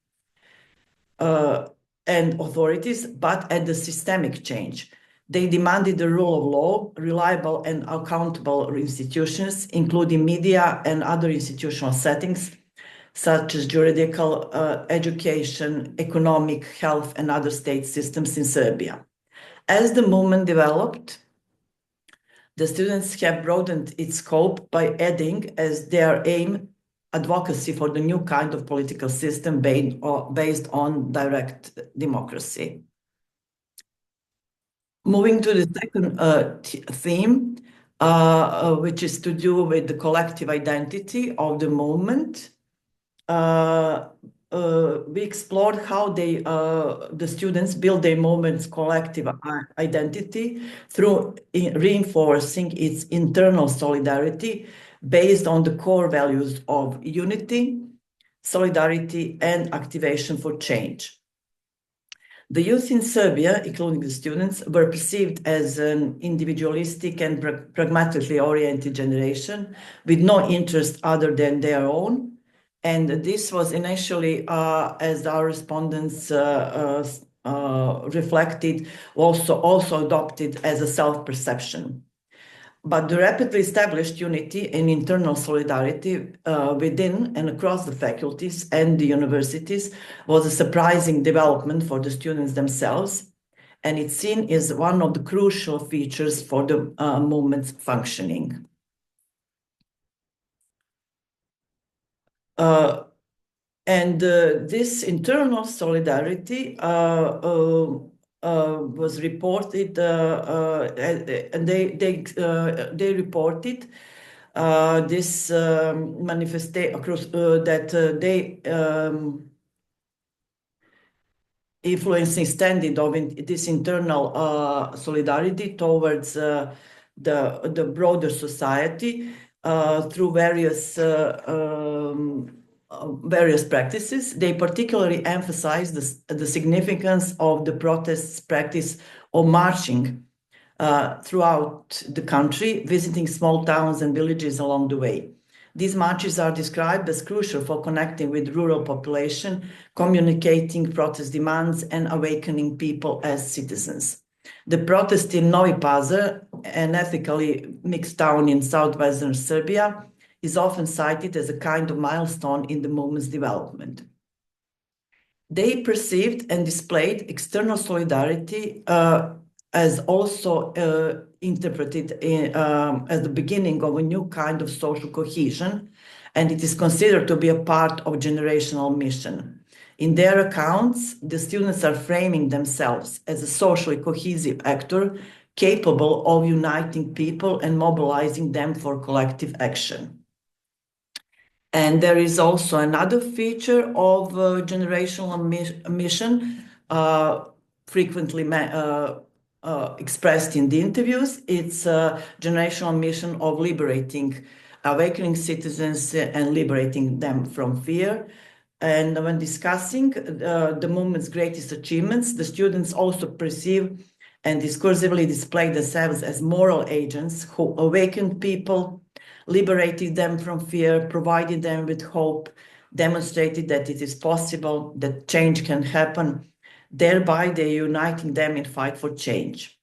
and authorities, but at the systemic change. They demanded the rule of law, reliable and accountable institutions, including media and other institutional settings, such as juridical, education, economic, health, and other state systems in Serbia. As the movement developed, the students have broadened its scope by adding as their aim advocacy for the new kind of political system based on direct democracy. Moving to the second theme, which is to do with the collective identity of the movement. We explored how the students build their movement's collective identity through reinforcing its internal solidarity based on the core values of unity, solidarity, and activation for change. The youth in Serbia, including the students, were perceived as an individualistic and pragmatically oriented generation with no interest other than their own. And this was initially, as our respondents reflected, also adopted as a self-perception. But the rapidly established unity and internal solidarity within and across the faculties and the universities was a surprising development for the students themselves, and it's seen as one of the crucial features for the movement's functioning. This internal solidarity was reported, and they reported this manifestation across that they influence extended of this internal solidarity towards the broader society through various practices. They particularly emphasize the significance of the protests practice of marching throughout the country, visiting small towns and villages along the way. These marches are described as crucial for connecting with rural population, communicating protest demands, and awakening people as citizens. The protest in Novi Pazar, an ethnically mixed town in southwestern Serbia, is often cited as a kind of milestone in the movement's development. They perceived and displayed external solidarity as also interpreted as the beginning of a new kind of social cohesion, and it is considered to be a part of generational mission. In their accounts, the students are framing themselves as a socially cohesive actor capable of uniting people and mobilizing them for collective action. And there is also another feature of generational mission, frequently expressed in the interviews. It's a generational mission of awakening citizens and liberating them from fear. And when discussing the movement's greatest achievements, the students also perceive and discursively display themselves as moral agents who awakened people, liberated them from fear, provided them with hope, demonstrated that it is possible, that change can happen. Thereby, they're uniting them in fight for change.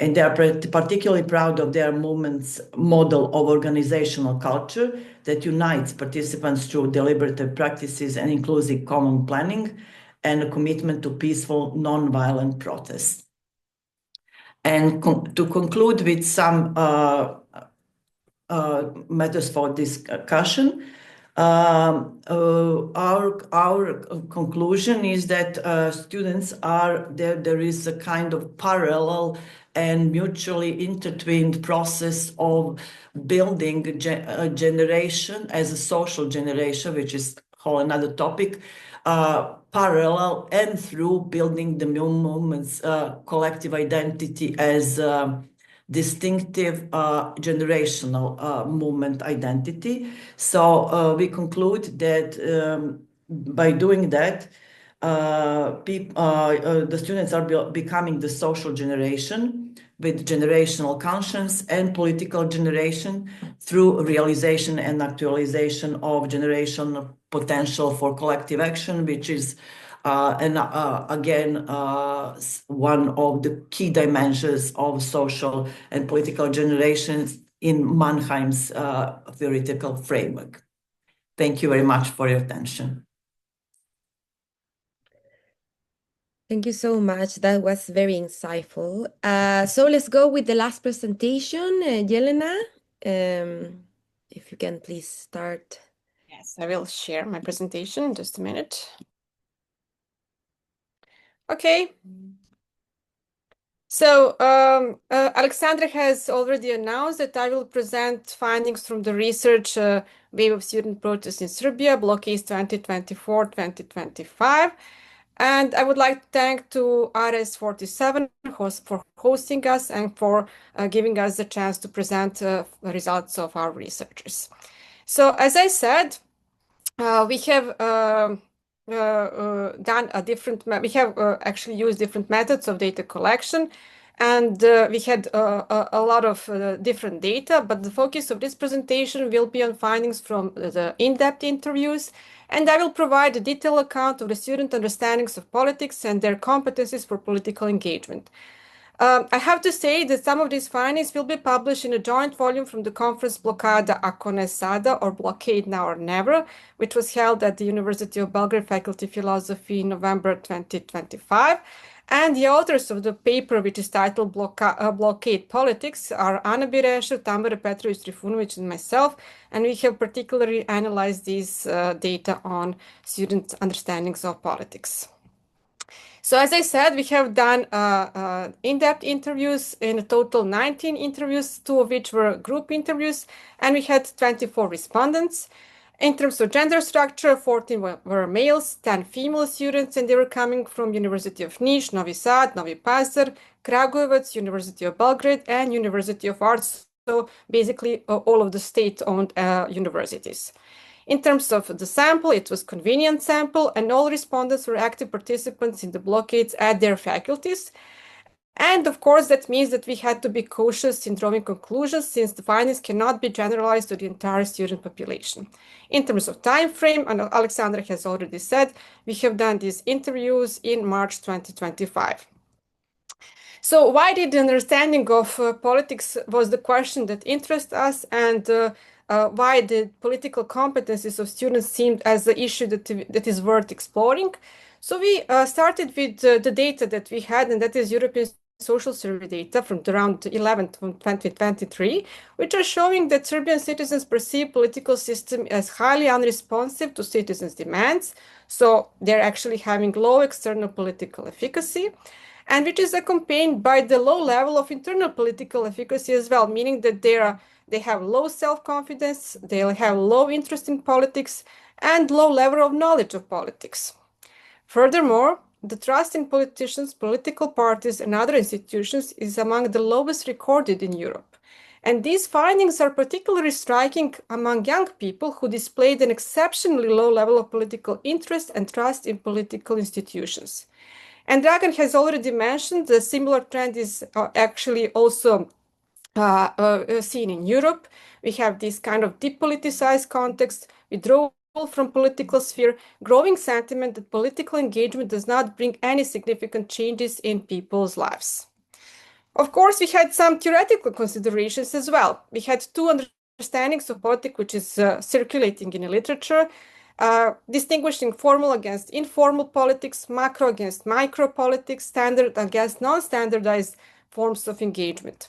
And they are particularly proud of their movement's model of organizational culture that unites participants through deliberative practices and inclusive common planning and a commitment to peaceful, non-violent protest. And to conclude with some matters for discussion, our conclusion is that students there is a kind of parallel and mutually intertwined process of building a generation as a social generation, which is whole another topic, parallel and through building the new movement's collective identity as distinctive generational movement identity. So we conclude that by doing that, the students are becoming the social generation with generational conscience and political generation through realization and actualization of generational potential for collective action, which is again one of the key dimensions of social and political generations in Mannheim's theoretical framework. Thank you very much for your attention. Thank you so much. That was very insightful. So let's go with the last presentation. Jelena, if you can please start. Yes, I will share my presentation in just a minute. Okay. So Aleksandra has already announced that I will present findings from the research Wave of Student Protests in Serbia, blockades 2024-2025. And I would like to thank to RS47 for hosting us and for giving us the chance to present the results of our researchers. So as I said, we have done a different, we have actually used different methods of data collection, and we had a lot of different data, but the focus of this presentation will be on findings from the in-depth interviews, and I will provide a detailed account of the student understandings of politics and their competencies for political engagement. I have to say that some of these findings will be published in a joint volume from the conference Blokada Ako ne sada, or Blockade Now or Never, which was held at the University of Belgrade Faculty of Philosophy in November 2025. And the authors of the paper, which is titled Blockade Politics, are Ana Bireshev, Tamara Petrović-Trifunović, and myself, and we have particularly analyzed these data on student understandings of politics. So as I said, we have done in-depth interviews, in a total 19 interviews, 2 of which were group interviews, and we had 24 respondents. In terms of gender structure, 14 were males, 10 female students, and they were coming from University of Niš, Novi Sad, Novi Pazar, Kragujevac, University of Belgrade, and University of Arts, so basically all of the state-owned universities. In terms of the sample, it was convenient sample, and all respondents were active participants in the blockades at their faculties. And of course, that means that we had to be cautious in drawing conclusions, since the findings cannot be generalized to the entire student population. In terms of time frame, and Aleksandra has already said, we have done these interviews in March 2025. So why did the understanding of politics was the question that interests us, and why the political competencies of students seemed as the issue that is worth exploring? So we started with the data that we had, and that is European Social Survey data from around 2023, which are showing that Serbian citizens perceive political system as highly unresponsive to citizens' demands. So they're actually having low external political efficacy, and which is accompanied by the low level of internal political efficacy as well, meaning that they have low self-confidence, they have low interest in politics, and low level of knowledge of politics. Furthermore, the trust in politicians, political parties, and other institutions is among the lowest recorded in Europe. And these findings are particularly striking among young people who displayed an exceptionally low level of political interest and trust in political institutions. And Dragan has already mentioned the similar trend is actually also seen in Europe. We have this kind of depoliticized context, withdrawal from political sphere, growing sentiment that political engagement does not bring any significant changes in people's lives. Of course, we had some theoretical considerations as well. We had 2 understandings of politics, which is circulating in the literature, distinguishing formal against informal politics, macro against micro politics, standard against non-standardized forms of engagement.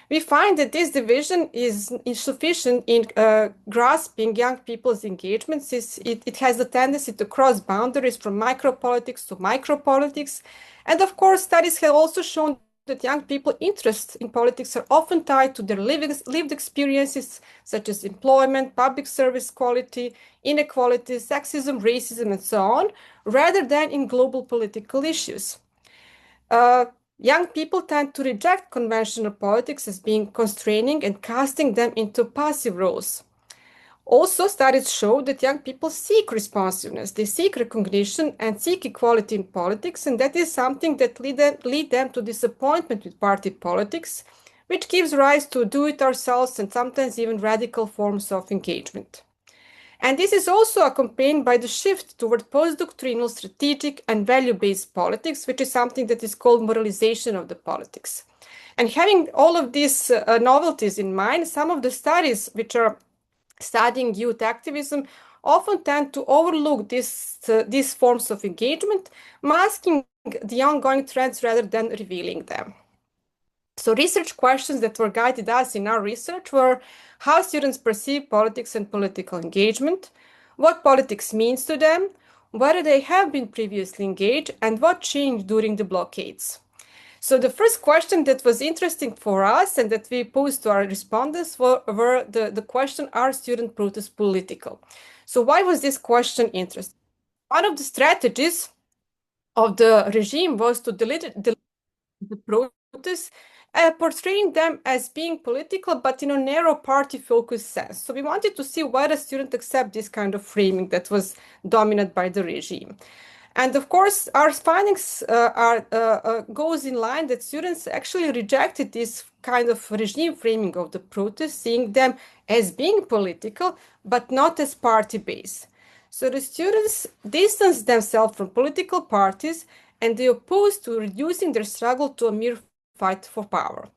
We find that this division is insufficient in grasping young people's engagement, since it has the tendency to cross boundaries from micropolitics to micropolitics. And of course, studies have also shown that young people's interests in politics are often tied to their lived experiences, such as employment, public service quality, inequality, sexism, racism, and so on, rather than in global political issues. Young people tend to reject conventional politics as being constraining and casting them into passive roles. Also, studies show that young people seek responsiveness, they seek recognition and seek equality in politics, and that is something that lead them to disappointment with party politics, which gives rise to do-it-ourselves and sometimes even radical forms of engagement. And this is also accompanied by the shift toward post-doctrinal, strategic, and value-based politics, which is something that is called moralization of the politics. And having all of these novelties in mind, some of the studies which are studying youth activism often tend to overlook these forms of engagement, masking the ongoing trends rather than revealing them. So research questions that were guided us in our research were how students perceive politics and political engagement, what politics means to them, whether they have been previously engaged, and what changed during the blockades. So the first question that was interesting for us and that we posed to our respondents were the question, are student protests political? So why was this question interesting? One of the strategies of the regime was to delete the protests, portraying them as being political, but in a narrow party-focused sense. So we wanted to see whether students accept this kind of framing that was dominant by the regime. And of course, our findings goes in line that students actually rejected this kind of regime framing of the protests, seeing them as being political, but not as party-based. So the students distanced themselves from political parties, and they opposed to reducing their struggle to a mere fight for power.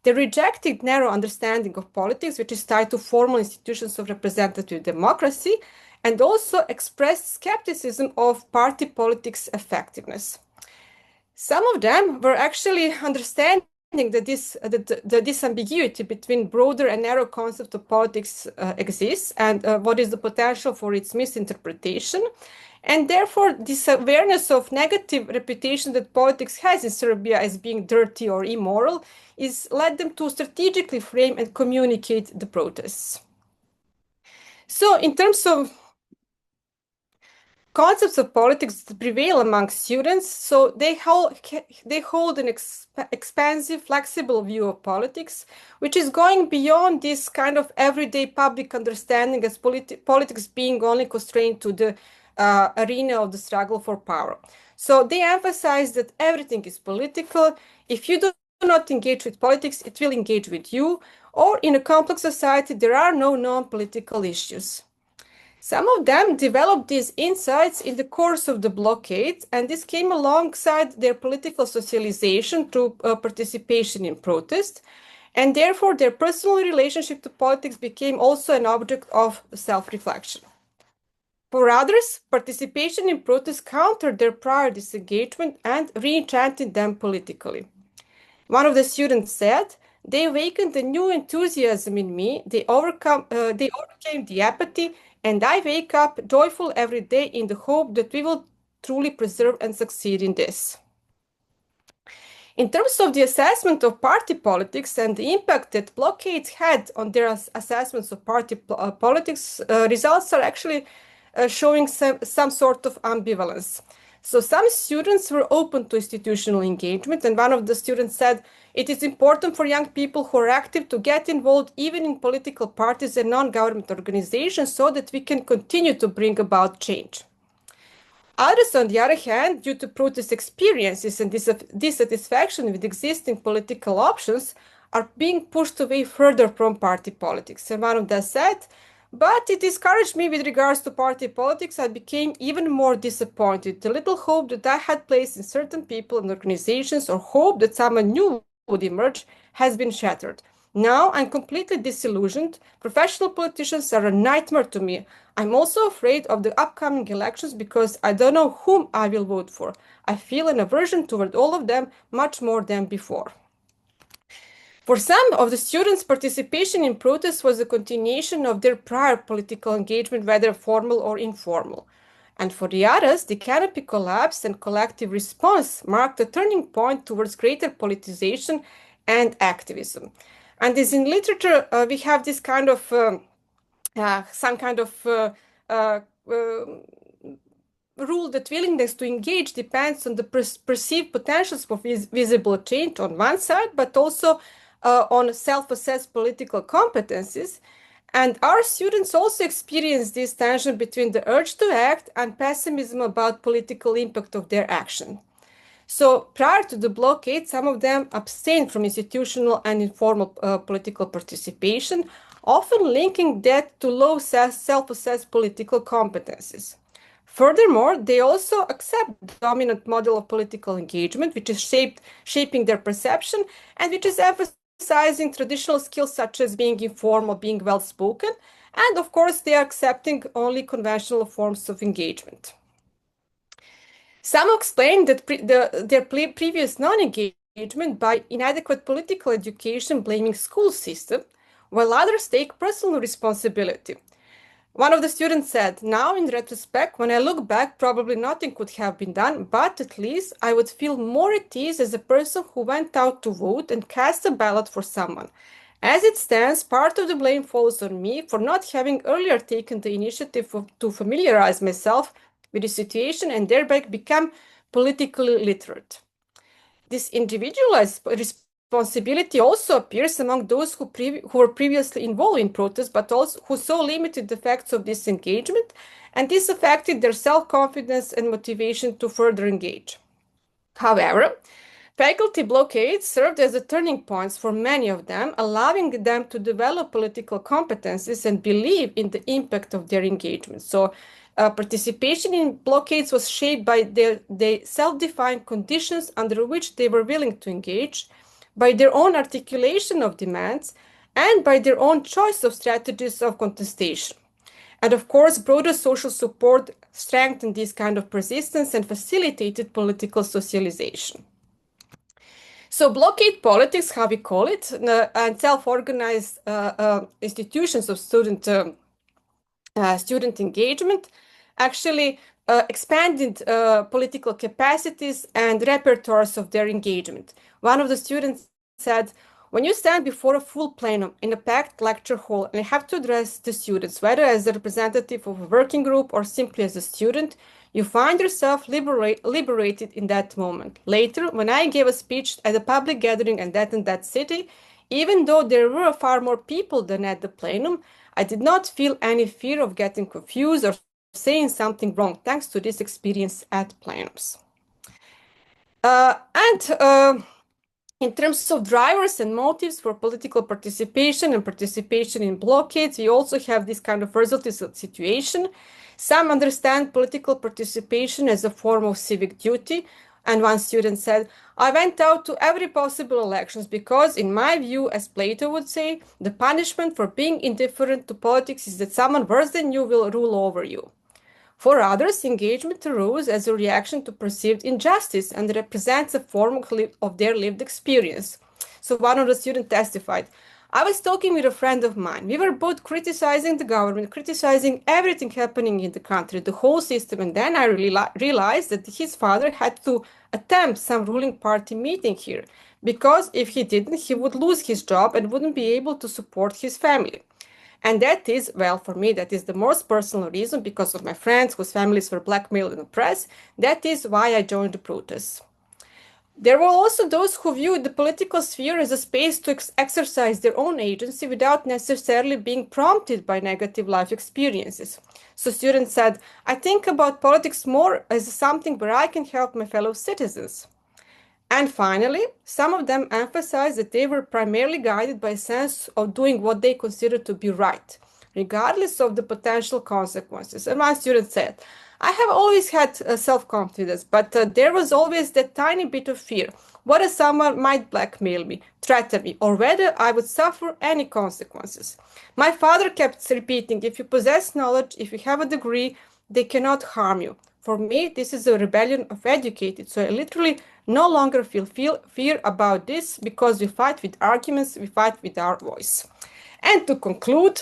They rejected narrow understanding of politics, which is tied to formal institutions of representative democracy, and also expressed skepticism of party politics' effectiveness. Some of them were actually understanding that this ambiguity between broader and narrow concept of politics exists, and what is the potential for its misinterpretation. And therefore, this awareness of negative reputation that politics has in Serbia as being dirty or immoral is led them to strategically frame and communicate the protests. So in terms of concepts of politics that prevail among students, so they hold an expansive, flexible view of politics, which is going beyond this kind of everyday public understanding as politics being only constrained to the arena of the struggle for power. So they emphasize that everything is political. If you do not engage with politics, it will engage with you, or in a complex society, there are no non-political issues. Some of them developed these insights in the course of the blockade, and this came alongside their political socialization through participation in protest, and therefore their personal relationship to politics became also an object of self-reflection. For others, participation in protest countered their prior disengagement and re-enchanted them politically. One of the students said, "They awakened a new enthusiasm in me, they overcame the apathy, and I wake up joyful every day in the hope that we will truly preserve and succeed in this." In terms of the assessment of party politics and the impact that blockades had on their assessments of party politics, results are actually showing some sort of ambivalence. So some students were open to institutional engagement, and one of the students said, "It is important for young people who are active to get involved even in political parties and non-government organizations so that we can continue to bring about change." Others, on the other hand, due to protest experiences and dissatisfaction with existing political options, are being pushed away further from party politics. And one of them said, "But it discouraged me with regards to party politics. I became even more disappointed. The little hope that I had placed in certain people and organizations, or hope that someone new would emerge, has been shattered. Now I'm completely disillusioned. Professional politicians are a nightmare to me. I'm also afraid of the upcoming elections because I don't know whom I will vote for. I feel an aversion toward all of them much more than before." For some of the students, participation in protests was a continuation of their prior political engagement, whether formal or informal. And for the others, the canopy collapse and collective response marked a turning point towards greater politicization and activism. And as in literature, we have this kind of, some kind of rule that willingness to engage depends on the perceived potentials for visible change on one side, but also on self-assessed political competencies. And our students also experience this tension between the urge to act and pessimism about political impact of their action. So prior to the blockade, some of them abstained from institutional and informal political participation, often linking that to low self-assessed political competencies. Furthermore, they also accept the dominant model of political engagement, which is shaping their perception and which is emphasizing traditional skills such as being informal, being well-spoken, and of course, they are accepting only conventional forms of engagement. Some explain that their previous non-engagement by inadequate political education, blaming school system, while others take personal responsibility. One of the students said, now in retrospect, when I look back, probably nothing could have been done, but at least I would feel more at ease as a person who went out to vote and cast a ballot for someone. As it stands, part of the blame falls on me for not having earlier taken the initiative to familiarize myself with the situation and thereby become politically literate. This individualized responsibility also appears among those who were previously involved in protests, but also who saw limited effects of this engagement, and this affected their self-confidence and motivation to further engage. However, faculty blockades served as a turning point for many of them, allowing them to develop political competencies and believe in the impact of their engagement. So participation in blockades was shaped by their self-defined conditions under which they were willing to engage, by their own articulation of demands, and by their own choice of strategies of contestation. And of course, broader social support strengthened this kind of persistence and facilitated political socialization. So blockade politics, how we call it, and self-organized institutions of student engagement actually expanded political capacities and repertoires of their engagement. One of the students said, when you stand before a full plenum in a packed lecture hall and have to address the students, whether as a representative of a working group or simply as a student, you find yourself liberated in that moment. Later, when I gave a speech at a public gathering in that city, even though there were far more people than at the plenum, I did not feel any fear of getting confused or saying something wrong, thanks to this experience at plenums. In terms of drivers and motives for political participation and participation in blockades, we also have this kind of versatile situation. Some understand political participation as a form of civic duty. And one student said, I went out to every possible elections because, in my view, as Plato would say, the punishment for being indifferent to politics is that someone worse than you will rule over you. For others, engagement arose as a reaction to perceived injustice and represents a form of their lived experience. So one of the students testified, I was talking with a friend of mine. We were both criticizing the government, criticizing everything happening in the country, the whole system, and then I realized that his father had to attempt some ruling party meeting here, because if he didn't, he would lose his job and wouldn't be able to support his family. And that is, well, for me, that is the most personal reason, because of my friends whose families were blackmailed and oppressed. That is why I joined the protests. There were also those who viewed the political sphere as a space to exercise their own agency without necessarily being prompted by negative life experiences. So students said, I think about politics more as something where I can help my fellow citizens. And finally, some of them emphasized that they were primarily guided by a sense of doing what they considered to be right, regardless of the potential consequences. And one student said, I have always had self-confidence, but there was always that tiny bit of fear. What if someone might blackmail me, threaten me, or whether I would suffer any consequences? My father kept repeating, if you possess knowledge, if you have a degree, they cannot harm you. For me, this is a rebellion of educated, so I literally no longer feel fear about this, because we fight with arguments, we fight with our voice. And to conclude,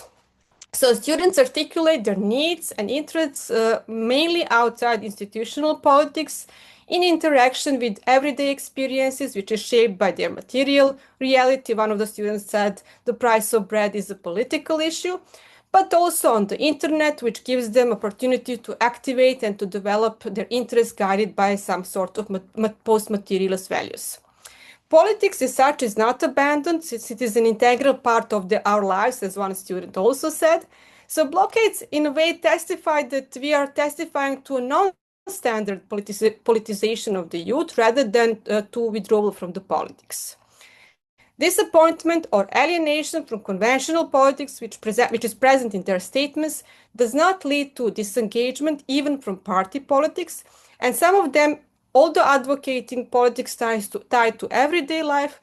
so students articulate their needs and interests mainly outside institutional politics, in interaction with everyday experiences, which is shaped by their material reality. One of the students said the price of bread is a political issue, but also on the internet, which gives them opportunity to activate and to develop their interests guided by some sort of post-materialist values. Politics as such is not abandoned, since it is an integral part of our lives, as one student also said. So blockades, in a way, testify that we are testifying to a non-standard politicization of the youth rather than to withdrawal from the politics. Disappointment or alienation from conventional politics, which is present in their statements, does not lead to disengagement even from party politics, and some of them, although advocating politics tied to everyday life,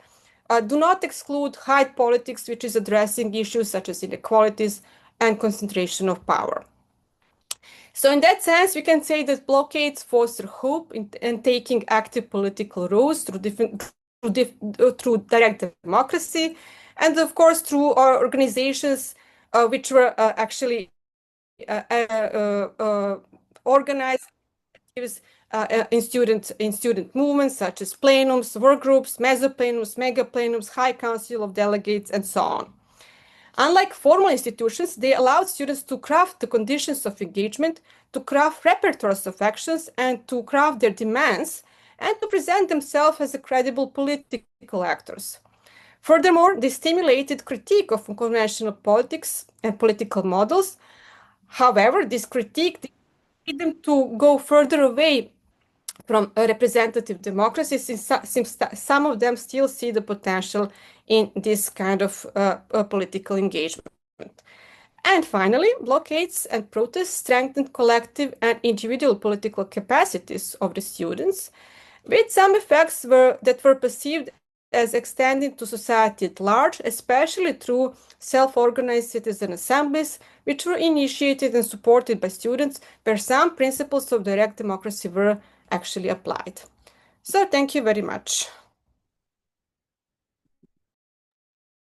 do not exclude high politics, which is addressing issues such as inequalities and concentration of power. So in that sense, we can say that blockades foster hope in taking active political roles through direct democracy, and of course through our organizations which were actually organized in student movements such as plenums, work groups, mesoplenums, mega plenums, High Council of Delegates, and so on. Unlike formal institutions, they allowed students to craft the conditions of engagement, to craft repertoires of actions, and to craft their demands, and to present themselves as credible political actors. Furthermore, they stimulated critique of conventional politics and political models. However, this critique led them to go further away from a representative democracy, since some of them still see the potential in this kind of political engagement. And finally, blockades and protests strengthened collective and individual political capacities of the students, with some effects that were perceived as extending to society at large, especially through self-organized citizen assemblies, which were initiated and supported by students, where some principles of direct democracy were actually applied. So thank you very much.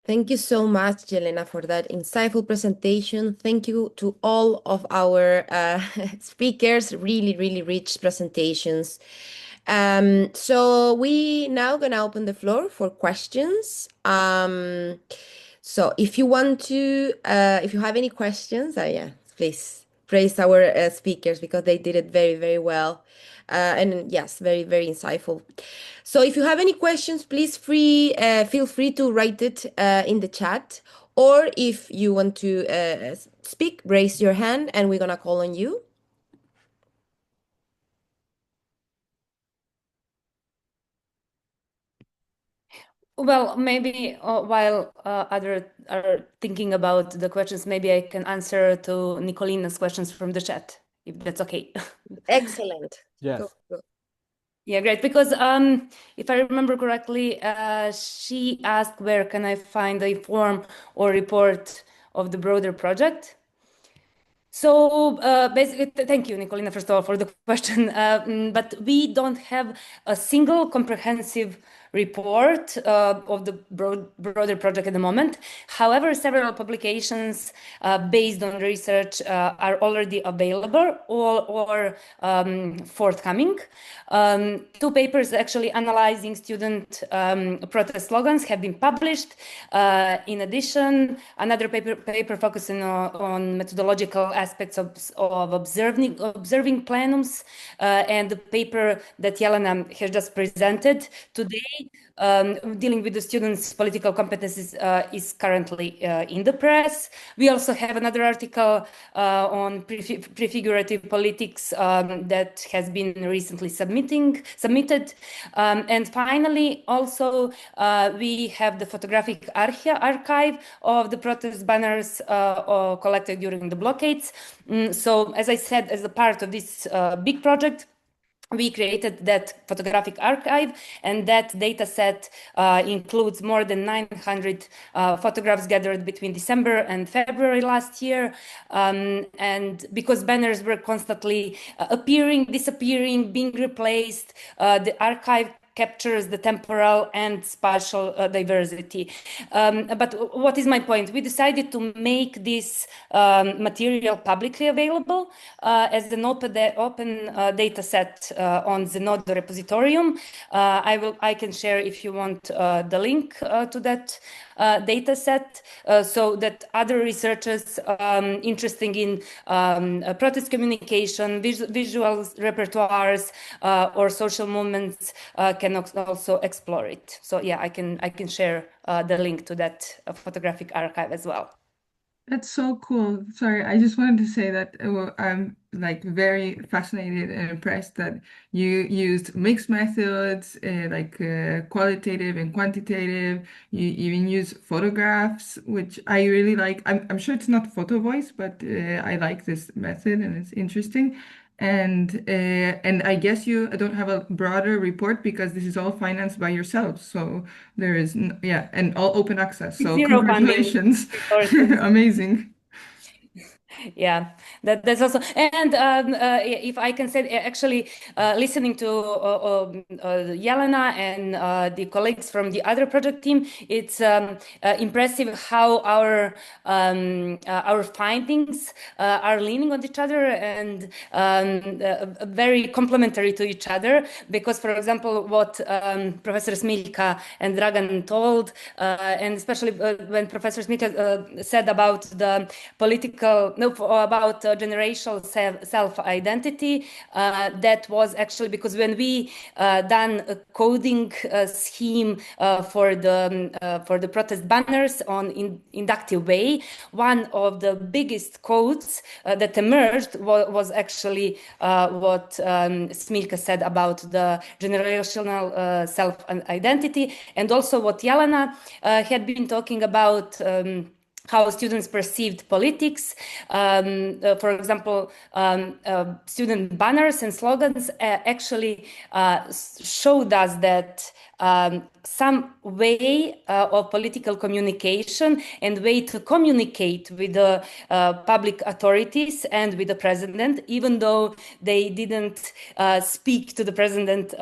Thank you so much, Jelena, for that insightful presentation. Thank you to all of our speakers, really, really rich presentations. So we now gonna open the floor for questions. So if you want to, if you have any questions, yeah, please praise our speakers because they did it very, very well. And yes, very, very insightful. So if you have any questions, please feel free to write it in the chat. Or if you want to speak, raise your hand and we're gonna call on you. Well, maybe while others are thinking about the questions, maybe I can answer to Nicolina's questions from the chat, if that's okay. Excellent. Yes. Go. Yeah, great. Because if I remember correctly, she asked where can I find a form or report of the broader project. So basically, thank you, Nicolina, first of all, for the question. But we don't have a single comprehensive report of the broader project at the moment. However, several publications based on research are already available or forthcoming. 2 papers actually analyzing student protest slogans have been published. In addition, another paper focusing on methodological aspects of observing plenums, and the paper that Jelena has just presented today, dealing with the students' political competencies, is currently in the press. We also have another article on prefigurative politics that has been recently submitted. And finally, also, we have the photographic archive of the protest banners collected during the blockades. So, as I said, as a part of this big project, we created that photographic archive, and that data set includes more than 900 photographs gathered between December and February last year. And because banners were constantly appearing, disappearing, being replaced, the archive captures the temporal and spatial diversity. But what is my point? We decided to make this material publicly available as an open data set on the Node repositorium. I can share, if you want, the link to that data set so that other researchers interested in protest communication, visual repertoires, or social movements can also explore it. So yeah, I can share the link to that photographic archive as well. That's so cool. Sorry, I just wanted to say that I'm like very fascinated and impressed that you used mixed methods, qualitative and quantitative. You even use photographs, which I really like. I'm sure it's not photo voice, but I like this method and it's interesting. And I guess you don't have a broader report because this is all financed by yourselves. So there is, yeah, and all open access. So Zero funding congratulations. sources. Amazing. Yeah, that's also, and if I can say, actually, listening to Jelena and the colleagues from the other project team, it's impressive how our findings are leaning on each other and very complementary to each other. Because, for example, what Professor Smiljka and Dragan told, and especially when Professor Smiljka said about the about generational self-identity, that was actually because when we done a coding scheme for the protest banners in inductive way, one of the biggest codes that emerged was actually what Smiljka said about the generational self-identity, and also what Jelena had been talking about. How students perceived politics. For example, student banners and slogans actually showed us that some way of political communication and way to communicate with the public authorities and with the president, even though they didn't speak to the president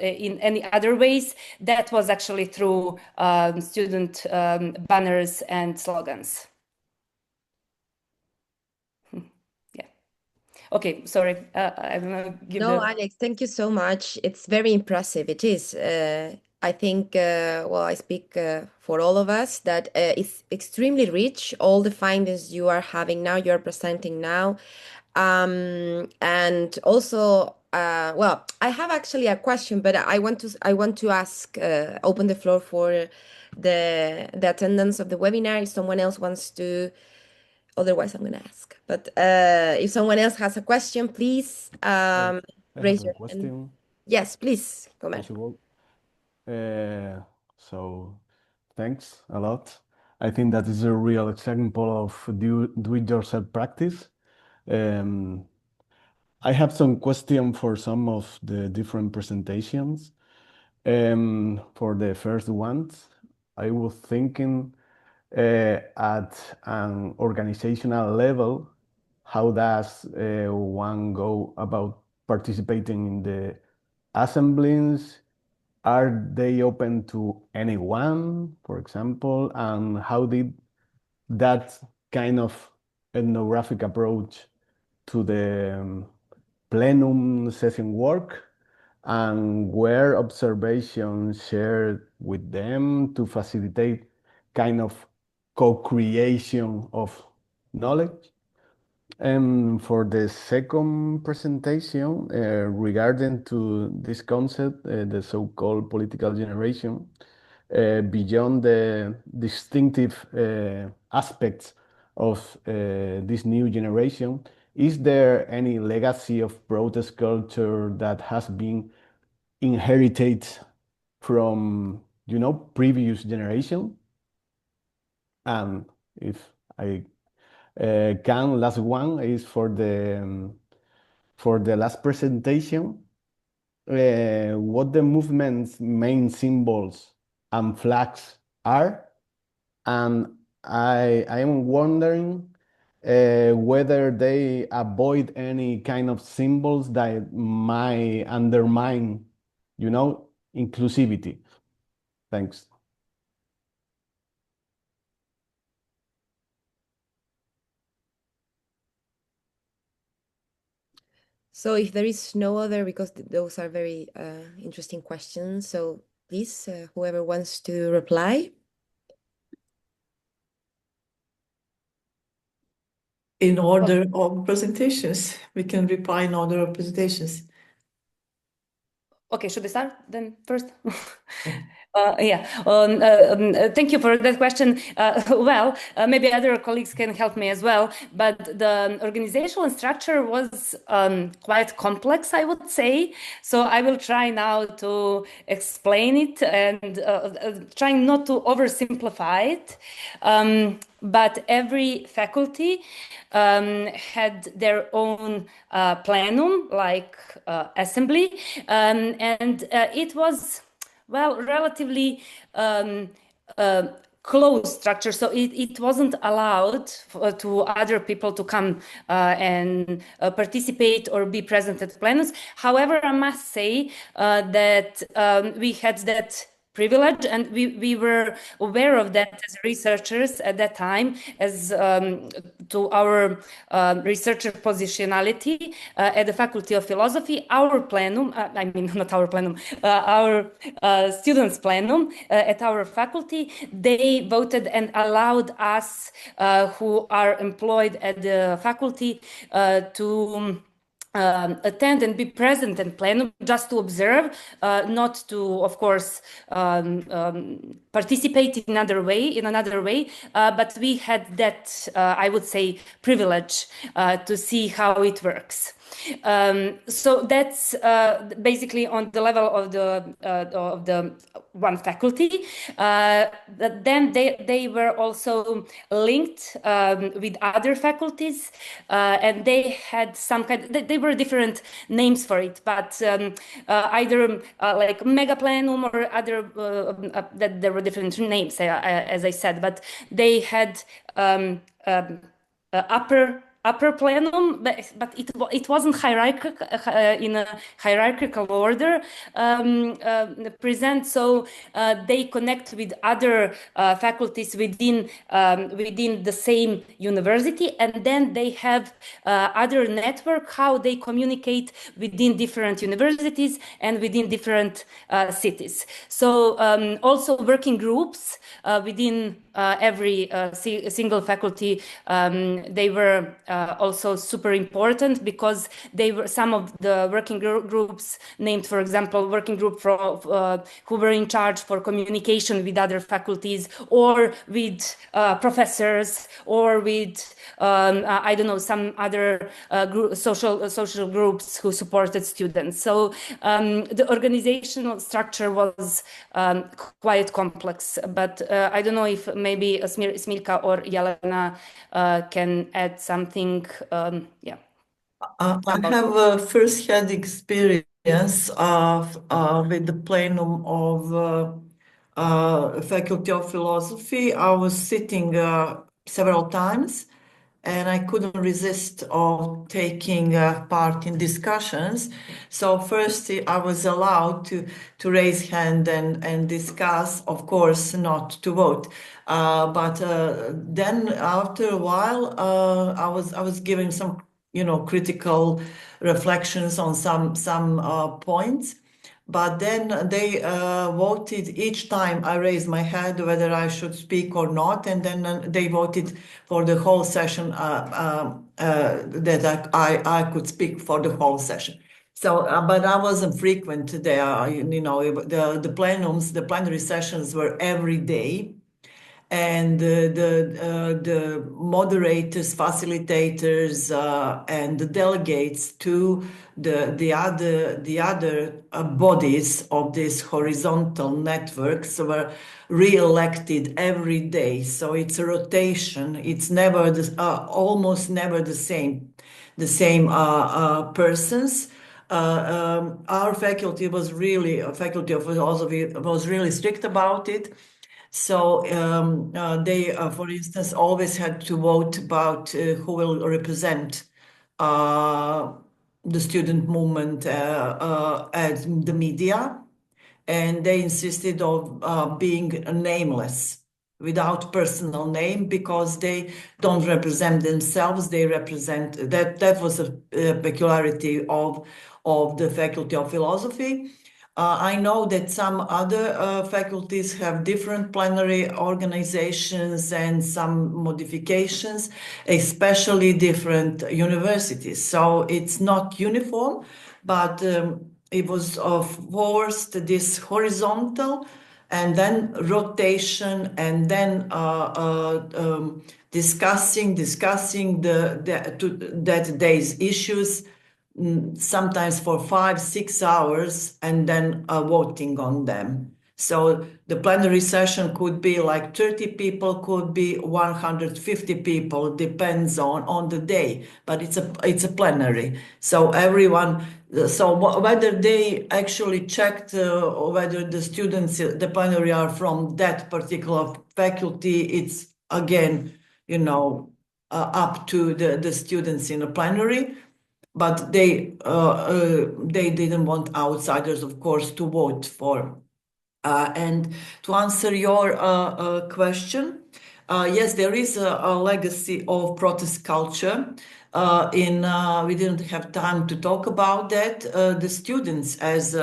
in any other ways, that was actually through student banners and slogans. Yeah. Okay, sorry. I don't know. No, Alex, thank you so much. It's very impressive. It is. I think, well, I speak for all of us that it's extremely rich, all the findings you are having now, you're presenting now. And also, well, I have actually a question, but I want to ask, open the floor for the attendance of the webinar. If someone else wants to, otherwise I'm going to ask. But if someone else has a question, please raise your hand. Yes, please, go ahead. So thanks a lot. I think that is a real example of do-it-yourself practice. I have some question for some of the different presentations. For the first ones, I was thinking at an organizational level, how does one go about participating in the assemblies? Are they open to anyone, for example? And how did that kind of ethnographic approach to the plenum session work? And were observations shared with them to facilitate kind of co-creation of knowledge? And for the second presentation, regarding to this concept, the so-called political generation, beyond the distinctive aspects of this new generation, is there any legacy of protest culture that has been inherited from, previous generation? And if I last one is for the last presentation, what the movement's main symbols and flags are, and I am wondering whether they avoid any kind of symbols that might undermine, inclusivity. Thanks. So if there is no other, because those are very interesting questions, so please, whoever wants to reply. In order of presentations, we can reply in order of presentations. Okay, should I start then first? Thank you for that question. Maybe other colleagues can help me as well, but the organizational structure was quite complex, I would say. So I will try now to explain it and trying not to oversimplify it. But every faculty had their own plenum, like assembly, and it was, well, relatively closed structure, so it wasn't allowed to other people to come and participate or be present at plenums. However, I must say that we had that privilege, and we were aware of that as researchers at that time, as to our researcher positionality at the Faculty of Philosophy. Our plenum, I mean, not our plenum, our students' plenum at our faculty, they voted and allowed us who are employed at the faculty to attend and be present in plenum, just to observe, not to, of course, participate in another way. But we had that, I would say, privilege to see how it works. So that's basically on the level of the one faculty. Then they were also linked with other faculties, and they had some kind. They were different names for it, but either like mega plenum or other. That there were different names, as I said, but they had upper plenum, but it wasn't hierarchical in a hierarchical order present. So they connect with other faculties within the same university, and then they have other network how they communicate within different universities and within different cities. So also working groups within every single faculty, they were also super important, because they were some of the working groups named, for example, working group for who were in charge for communication with other faculties, or with professors, or with I don't know, some other social groups who supported students. So the organizational structure was quite complex, but I don't know if maybe Smiljka or Jelena can add something. I have a first-hand experience with the plenum of Faculty of Philosophy. I was sitting several times, and I couldn't resist of taking part in discussions. So first I was allowed to raise hand and discuss, of course, not to vote. But then after a while, I was giving some, critical reflections on some points. But then they voted each time I raised my hand whether I should speak or not, and then they voted for the whole session that I could speak for the whole session. So, but I wasn't frequent there. The plenums, the plenary sessions were every day. And the moderators, facilitators, and the delegates to the other bodies of these horizontal networks were re-elected every day. So it's a rotation. It's never almost never the same persons. Our faculty was really, Faculty of Philosophy was really strict about it. So they, for instance, always had to vote about who will represent the student movement at the media, and they insisted of being nameless, without personal name, because they don't represent themselves. They represent that was a peculiarity of the Faculty of Philosophy. I know that some other faculties have different plenary organizations and some modifications, especially different universities. So it's not uniform, but it was forced this horizontal and then rotation and then discussing that day's issues, sometimes for 5-6 hours, and then voting on them. So the plenary session could be like 30 people, could be 150 people, depends on the day, but it's a plenary. So everyone, so whether they actually checked whether the students, the plenary are from that particular faculty, it's again, up to the students in the plenary. But they didn't want outsiders, of course, to vote for. And to answer your question, yes, there is a legacy of protest culture. We didn't have time to talk about that. The students, as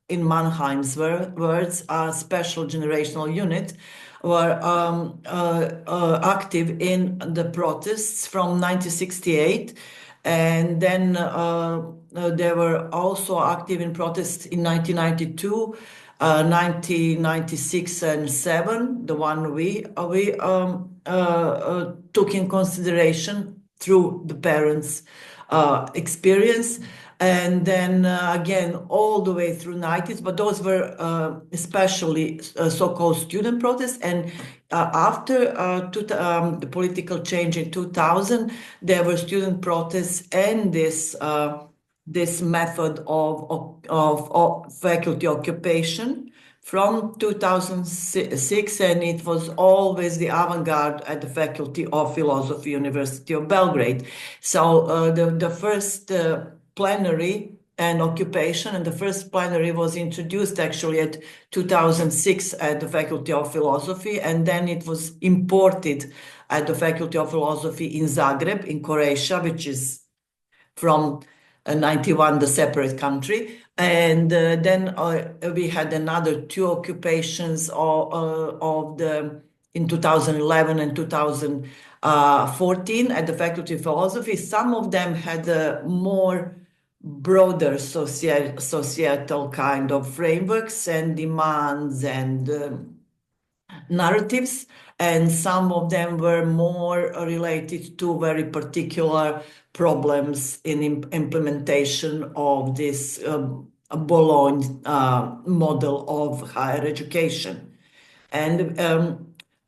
in Mannheim's words, a special generational unit, were active in the protests from 1968. And then they were also active in protests in 1992, 1996 and 7, the one we took in consideration through the parents' experience. And then again, all the way through 90s, but those were especially so-called student protests. And after the political change in 2000, there were student protests and this method of faculty occupation from 2006, and it was always the avant-garde at the Faculty of Philosophy, University of Belgrade. So the first plenary and occupation, and the first plenary was introduced actually at 2006 at the Faculty of Philosophy, and then it was imported at the Faculty of Philosophy in Zagreb, in Croatia, which is from 91, the separate country. And then we had another 2 occupations in 2011 and 2014 at the Faculty of Philosophy. Some of them had more broader societal kind of frameworks and demands and narratives, and some of them were more related to very particular problems in implementation of this Bologna model of higher education. And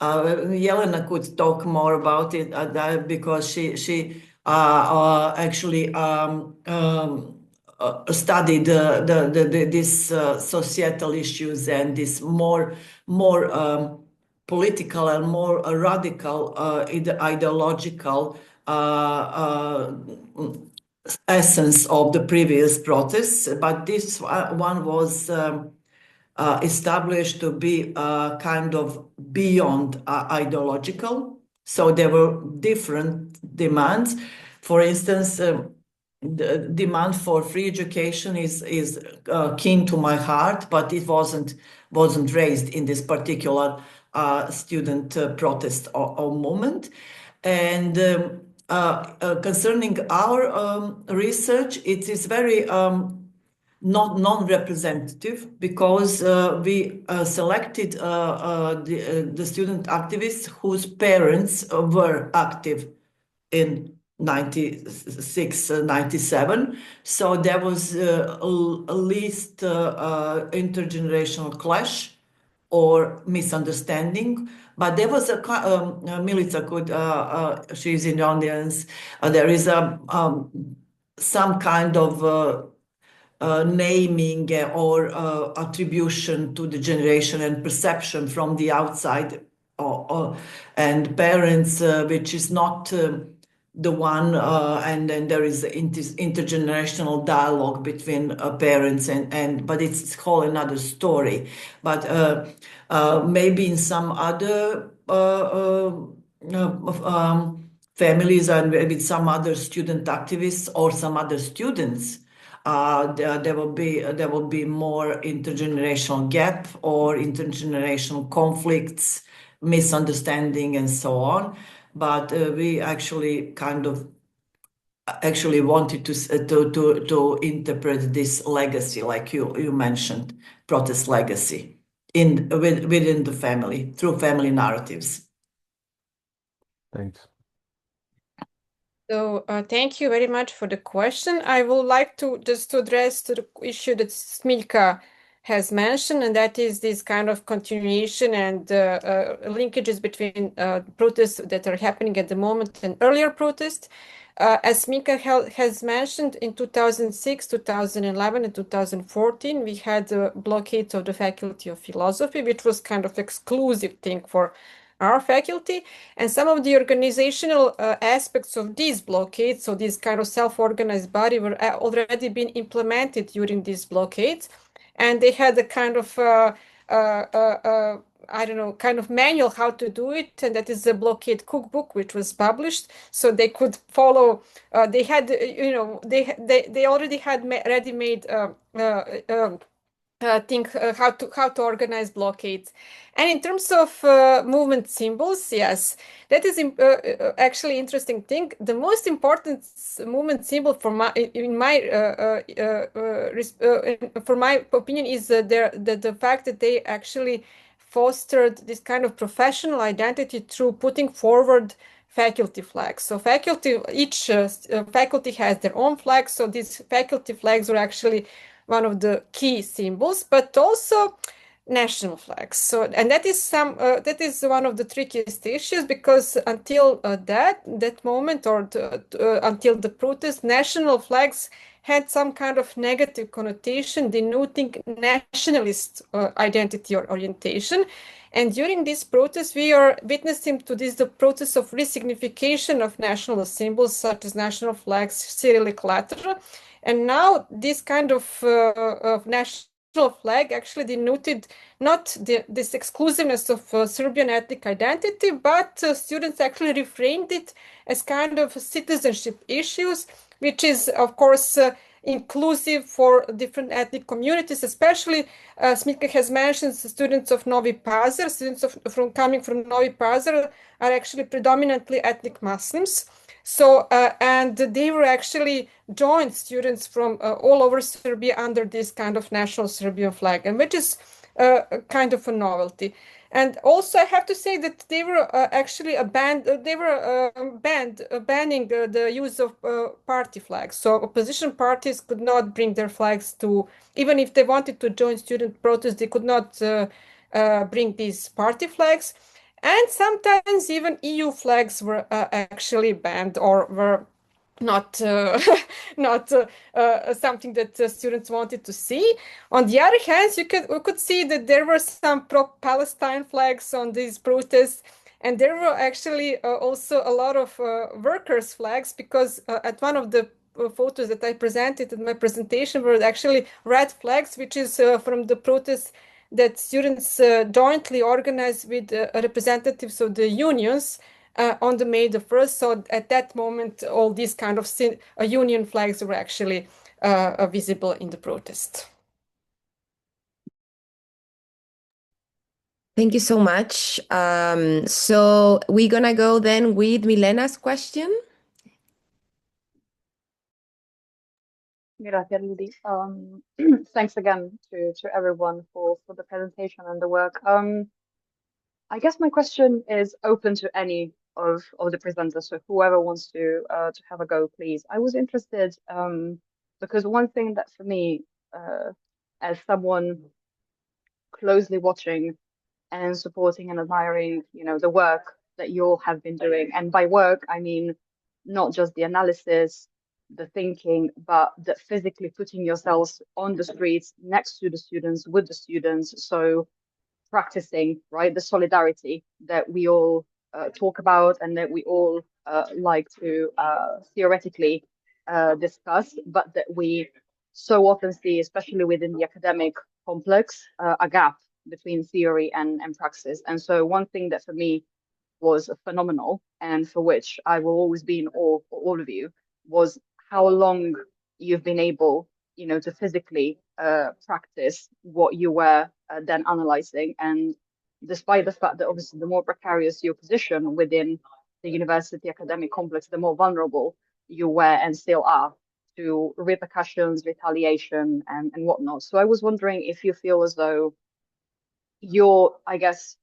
Jelena could talk more about it because she actually studied these societal issues and this more political and more radical ideological essence of the previous protests. But this one was established to be kind of beyond ideological. So there were different demands. For instance, the demand for free education is keen to my heart, but it wasn't raised in this particular student protest or movement. And concerning our research, it is very not non-representative, because we selected the student activists whose parents were active in 96, 97. So there was at least intergenerational clash or misunderstanding. But there was Milica could, she's in the audience, there is some kind of naming or attribution to the generation and perception from the outside and parents, which is not the one, and then there is intergenerational dialogue between parents but it's a whole another story. But maybe in some other families and with some other student activists or some other students, there will be more intergenerational gap or intergenerational conflicts, misunderstanding, and so on. But we actually kind of actually wanted to interpret this legacy, like you mentioned, protest legacy within the family through family narratives. Thanks. So thank you very much for the question. I would like to just to address to the issue that Smiljka has mentioned, and that is this kind of continuation and linkages between protests that are happening at the moment and earlier protests. As Smiljka has mentioned, in 2006, 2011, and 2014, we had blockades of the Faculty of Philosophy, which was kind of exclusive thing for our faculty, and some of the organizational aspects of these blockades, so this kind of self-organized body, were already been implemented during these blockades, and they had a kind of I don't know, kind of manual how to do it, and that is the blockade cookbook, which was published, so they could follow. They had, you know, they already had ready-made think how to organize blockades. And in terms of movement symbols, yes, that is actually interesting thing. The most important movement symbol for my opinion is the fact that they actually fostered this kind of professional identity through putting forward faculty flags. So each faculty has their own flag. So these faculty flags were actually one of the key symbols, but also national flags. So, and that is one of the trickiest issues, because until that moment, or until the protest, national flags had some kind of negative connotation denoting nationalist identity or orientation. And during this protest, we are witnessing to this the process of resignification of national symbols such as national flags, Cyrillic letter. And now this kind of national flag actually denoted not this exclusiveness of Serbian ethnic identity, but students actually reframed it as kind of citizenship issues, which is, of course, inclusive for different ethnic communities, especially Smiljka has mentioned students of Novi Pazar. Students coming from Novi Pazar are actually predominantly ethnic Muslims. So, and they were actually joint students from all over Serbia under this kind of national Serbian flag, and which is kind of a novelty. And also, I have to say that they were actually banning the use of party flags. So opposition parties could not bring their flags to, even if they wanted to join student protests, they could not bring these party flags. And sometimes even EU flags were actually banned, or were not something that students wanted to see. On the other hand, we could see that there were some pro-Palestine flags on these protests, and there were actually also a lot of workers' flags, because at one of the photos that I presented in my presentation were actually red flags, which is from the protests that students jointly organized with representatives of the unions on the May the 1st. So at that moment, all these kind of union flags were actually visible in the protest. Thank you so much. So we're gonna go then with Milena's question. Gracias, Ludi. Thanks again to everyone for the presentation and the work. I guess my question is open to any of the presenters, so whoever wants to have a go, please. I was interested because one thing that for me, as someone closely watching and supporting and admiring, you know, the work that you all have been doing, and by work I mean not just the analysis, the thinking, but the physically putting yourselves on the streets next to the students, with the students, so practicing, right, the solidarity that we all talk about and that we all like to theoretically discuss, but that we so often see, especially within the academic complex, a gap between theory and praxis. And so one thing that for me was phenomenal, and for which I will always be in awe for all of you, was how long you've been able, you know, to physically practice what you were then analyzing. And despite the fact that obviously the more precarious your position within the university academic complex, the more vulnerable you were and still are to repercussions, retaliation, and whatnot. So I was wondering if you feel as though your, I guess,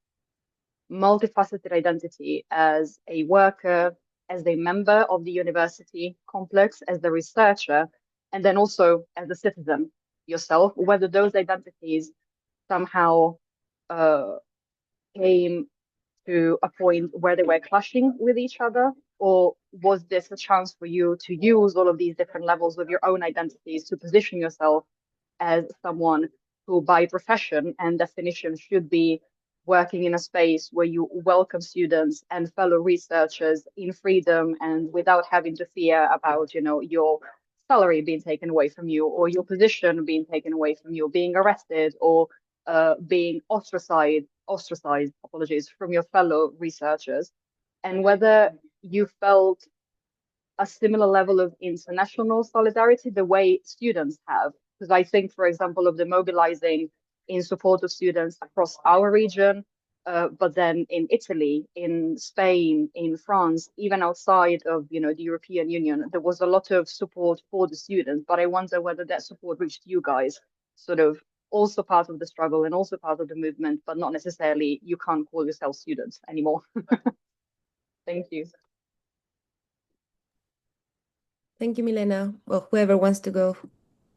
multifaceted identity as a worker, as a member of the university complex, as the researcher, and then also as a citizen yourself, whether those identities somehow came to a point where they were clashing with each other, or was this a chance for you to use all of these different levels of your own identities to position yourself as someone who by profession and definition should be working in a space where you welcome students and fellow researchers in freedom and without having to fear about, you know, your salary being taken away from you or your position being taken away from you, being arrested or being ostracized, apologies, from your fellow researchers, and whether you felt a similar level of international solidarity the way students have. Because I think, for example, of the mobilizing in support of students across our region, but then in Italy, in Spain, in France, even outside of, you know, the European Union, there was a lot of support for the students. But I wonder whether that support reached you guys, sort of also part of the struggle and also part of the movement, but not necessarily, you can't call yourself students anymore. Thank you. Thank you, Milena. Well, whoever wants to go.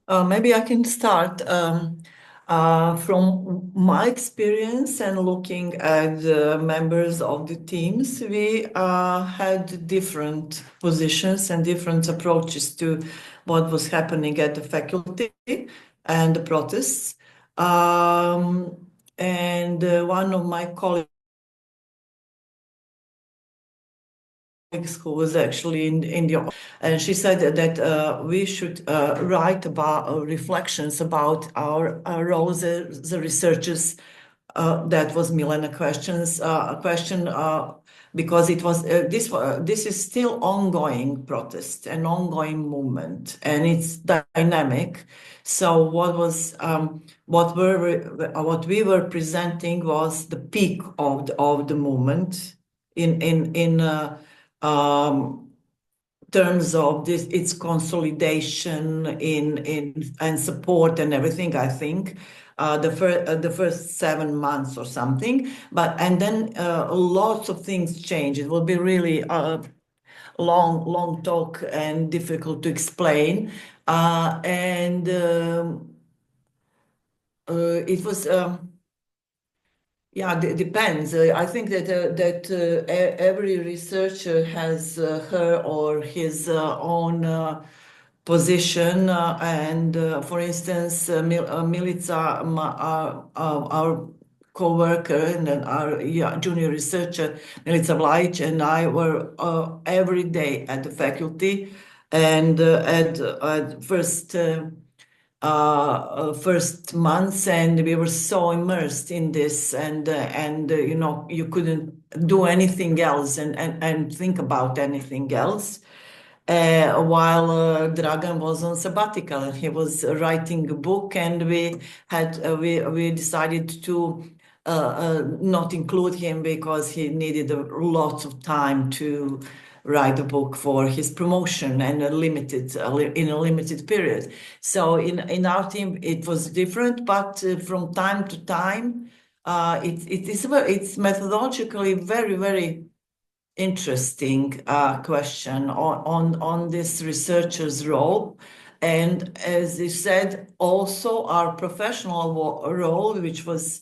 Maybe I can start. From my experience and looking at the members of the teams, we had different positions and different approaches to what was happening at the faculty and the protests. And one of my colleagues who was actually in the, and she said that we should write about reflections about our roles as the researchers. That was Milena question, because it was this is still ongoing protest, an ongoing movement, and it's dynamic. So what we were presenting was the peak of the movement in terms of this, its consolidation and support and everything. I think the first 7 months or something, and then lots of things change. It will be really long talk and difficult to explain. It was. Yeah, it depends. I think that every researcher has her or his own position. For instance, Milica, our co-worker and our junior researcher, Milica Vlajić, and I were every day at the faculty, and at first months, and we were so immersed in this, and you know, you couldn't do anything else and think about anything else. While Dragan was on sabbatical and he was writing a book, and we decided to not include him because he needed a lot of time to write a book for his promotion and in a limited period. So in our team it was different, but from time to time it's methodologically very, very interesting question on this researcher's role. And as you said, also our professional role, which was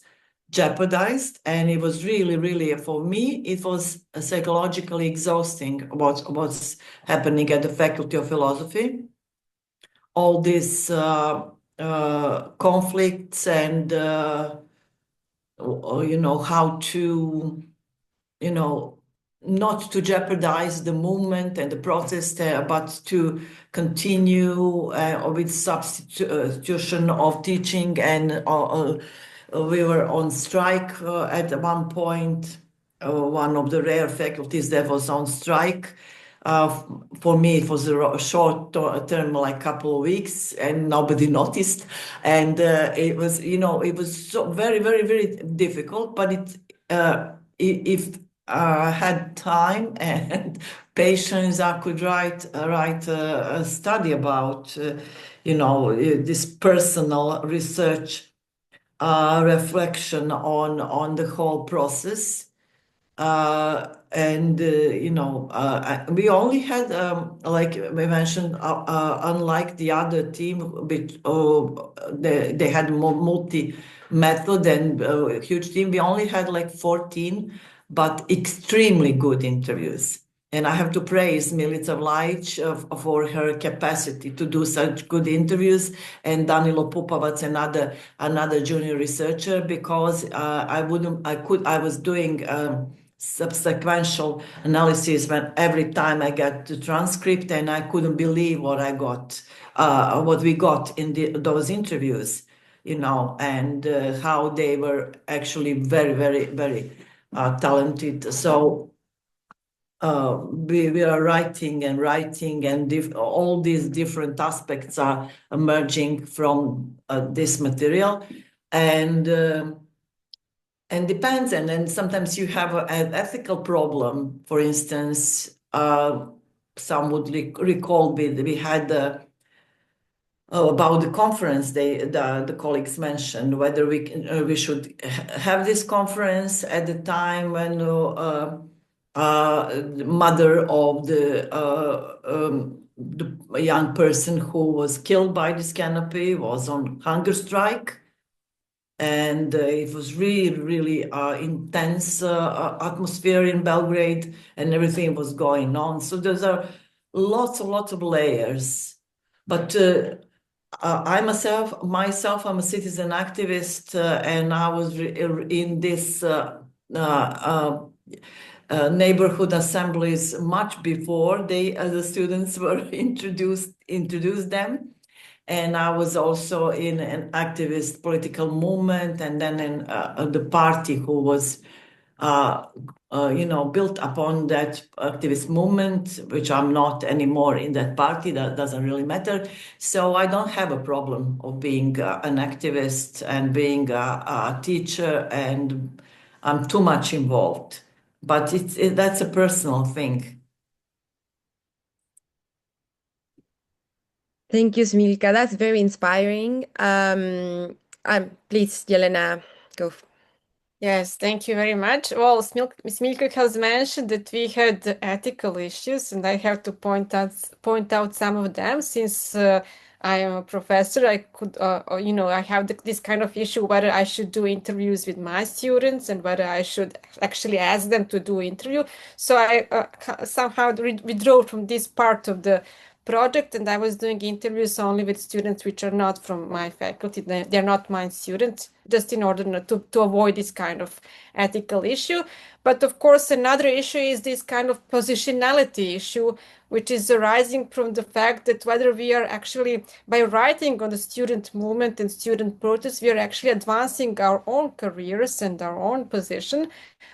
jeopardized, and it was really, for me, it was psychologically exhausting what's happening at the Faculty of Philosophy. All these conflicts and you know, how to, you know, not to jeopardize the movement and the protest, but to continue with substitution of teaching. And we were on strike at one point, one of the rare faculties that was on strike. For me, it was a short term, like couple of weeks, and nobody noticed. And it was, you know, it was so very, very, very difficult. But if had time and patience, I could write a study about, this personal research reflection on the whole process. We only had, like we mentioned, unlike the other team, which they had multi-method and huge team, we only had like 14, but extremely good interviews. And I have to praise Milica Vlajić for her capacity to do such good interviews, and Danilo Pupovac, another junior researcher, because I was doing subsequential analysis when every time I got the transcript, and I couldn't believe what we got in those interviews, and how they were actually very, very, very talented. So we are writing, and all these different aspects are emerging from this material, and depends. And then sometimes you have an ethical problem. For instance, some would recall we had about the conference the colleagues mentioned, whether we should have this conference at the time when the mother of the young person who was killed by this canopy was on hunger strike. And it was really, really intense atmosphere in Belgrade, and everything was going on. So there's lots of layers. But I myself, I'm a citizen activist, and I was in this neighborhood assemblies much before the students were introduced them. And I was also in an activist political movement, and then in the party who was, built upon that activist movement, which I'm not anymore in that party. That doesn't really matter. So I don't have a problem of being an activist and being a teacher, and I'm too much involved. But that's a personal thing. Thank you, Smiljka. That's very inspiring. Please, Jelena, go. Yes, thank you very much. Well, Smiljka has mentioned that we had ethical issues, and I have to point out some of them. Since I am a professor, I could, I have this kind of issue whether I should do interviews with my students and whether I should actually ask them to do interview. So I somehow withdraw from this part of the project, and I was doing interviews only with students which are not from my faculty. They're not my students, just in order to avoid this kind of ethical issue. But of course, another issue is this kind of positionality issue, which is arising from the fact that whether we are actually, by writing on the student movement and student protests, we are actually advancing our own careers and our own position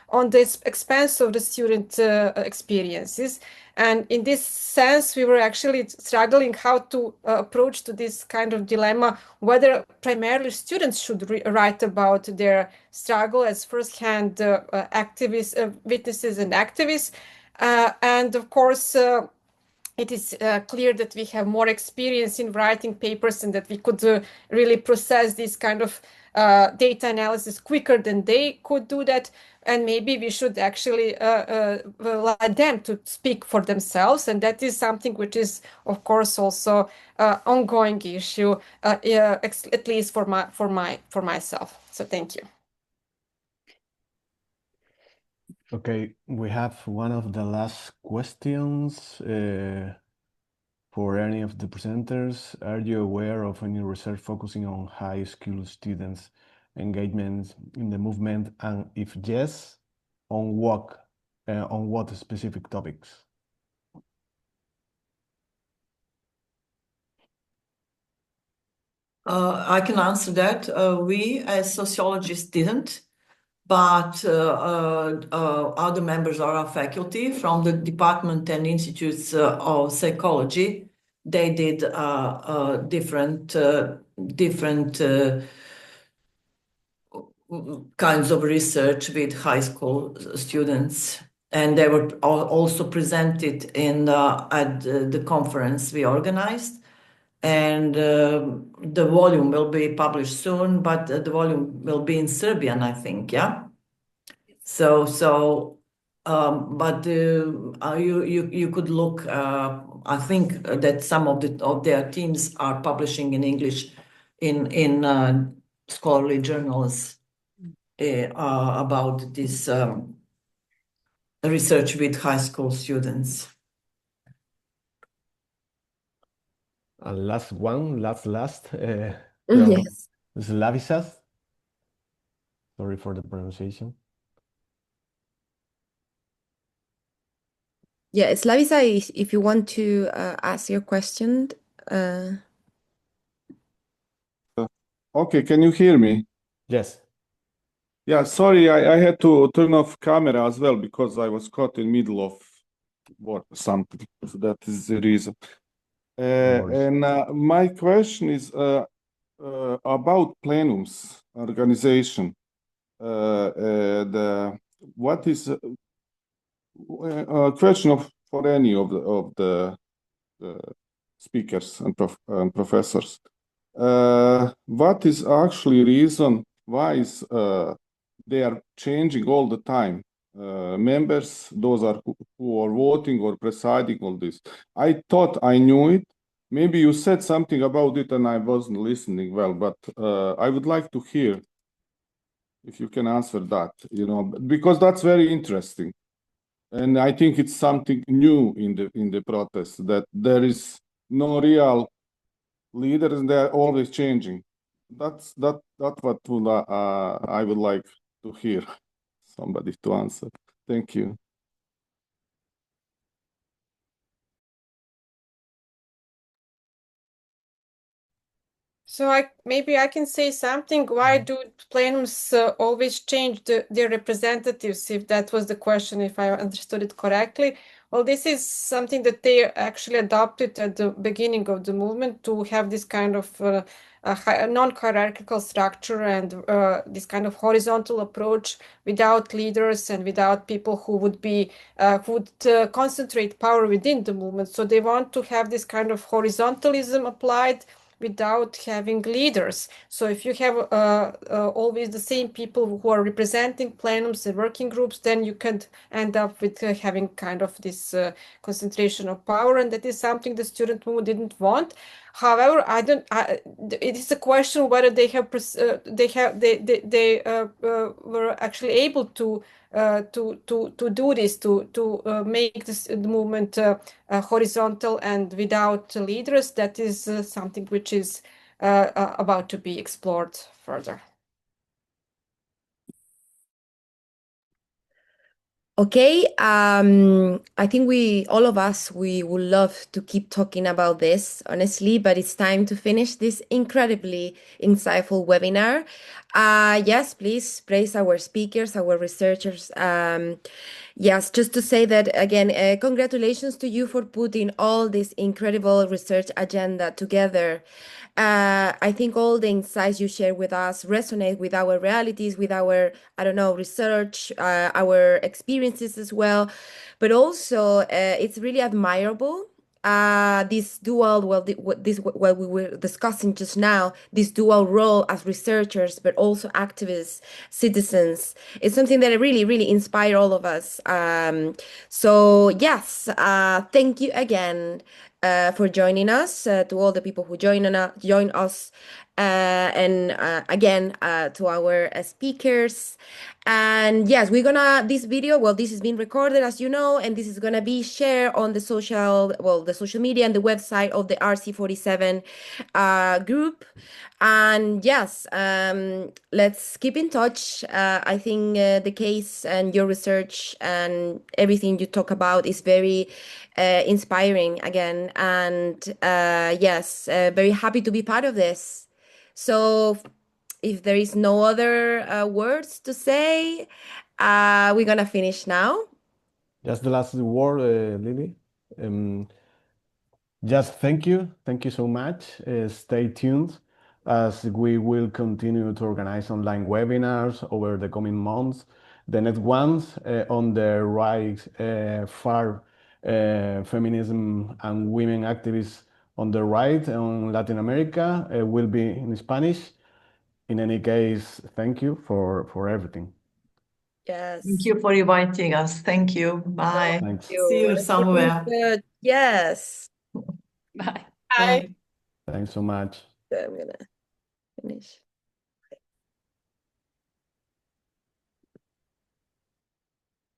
on the expense of the student experiences. And in this sense, we were actually struggling how to approach to this kind of dilemma, whether primarily students should write about their struggle as first-hand activists, witnesses and activists. And of course, it is clear that we have more experience in writing papers and that we could really process this kind of data analysis quicker than they could do that. And maybe we should actually let them to speak for themselves. And that is something which is, of course, also ongoing issue, at least for myself. So thank you. Okay, we have one of the last questions for any of the presenters. Are you aware of any research focusing on high school students' engagement in the movement, and if yes, on what specific topics? I can answer that. We as sociologists didn't, but other members of our faculty from the department and institutes of psychology, they did different kinds of research with high school students, and they were also presented at the conference we organized. And the volume will be published soon, but the volume will be in Serbian, I think, yeah? But you could look, I think that some of their teams are publishing in English in scholarly journals about this research with high school students. And last one, last, Yes. Slavisas. Sorry for the pronunciation. Yeah, Slavica, if you want to ask your question. Okay, can you hear me? Yes. Yeah, sorry, I had to turn off camera as well because I was caught in middle of something. So that is the reason. And my question is about plenums organization. What is a question for any of the speakers and professors? What is actually reason why they are changing all the time? Members, those are who are voting or presiding on this. I thought I knew it. Maybe you said something about it and I wasn't listening well, but I would like to hear if you can answer that, because that's very interesting. And I think it's something new in the protest, that there is no real leaders and they're always changing. That's what I would like to hear somebody to answer. Thank you. So maybe I can say something. Why do plenums always change their representatives, if that was the question, if I understood it correctly? Well, this is something that they actually adopted at the beginning of the movement, to have this kind of non-hierarchical structure and this kind of horizontal approach without leaders and without people who would concentrate power within the movement. So they want to have this kind of horizontalism applied without having leaders. So if you have always the same people who are representing plenums and working groups, then you could end up with having kind of this concentration of power, and that is something the student movement didn't want. However, it is a question whether they were actually able to do this, to make the movement horizontal and without leaders. That is something which is about to be explored further. Okay, I think all of us, we would love to keep talking about this, honestly, but it's time to finish this incredibly insightful webinar. Yes, please praise our speakers, our researchers. Yes, just to say that again, congratulations to you for putting all this incredible research agenda together. I think all the insights you share with us resonate with our realities, with our, I don't know, research, our experiences as well. But also, it's really admirable. This dual, what we were discussing just now, this dual role as researchers, but also activists, citizens, is something that really, really inspire all of us. So yes, thank you again for joining us, to all the people who join us, and again to our speakers. And yes, this video, well, this has been recorded, as you know, and this is gonna be shared on the social media and the website of the RC47 group. And yes, let's keep in touch. I think the case and your research and everything you talk about is very inspiring again. And yes, very happy to be part of this. So if there is no other words to say, we're gonna finish now. Just the last word, Lily. Just thank you so much. Stay tuned. as we will continue to organize online webinars over the coming months. The next ones on the right, far feminism and women activists on the right on Latin America will be in Spanish. In any case, thank you for everything. Yes. Thank you for inviting us. Thank you. Bye. Thanks. See you somewhere. Good. Yes. Bye. Bye. Thanks so much. So I'm gonna finish.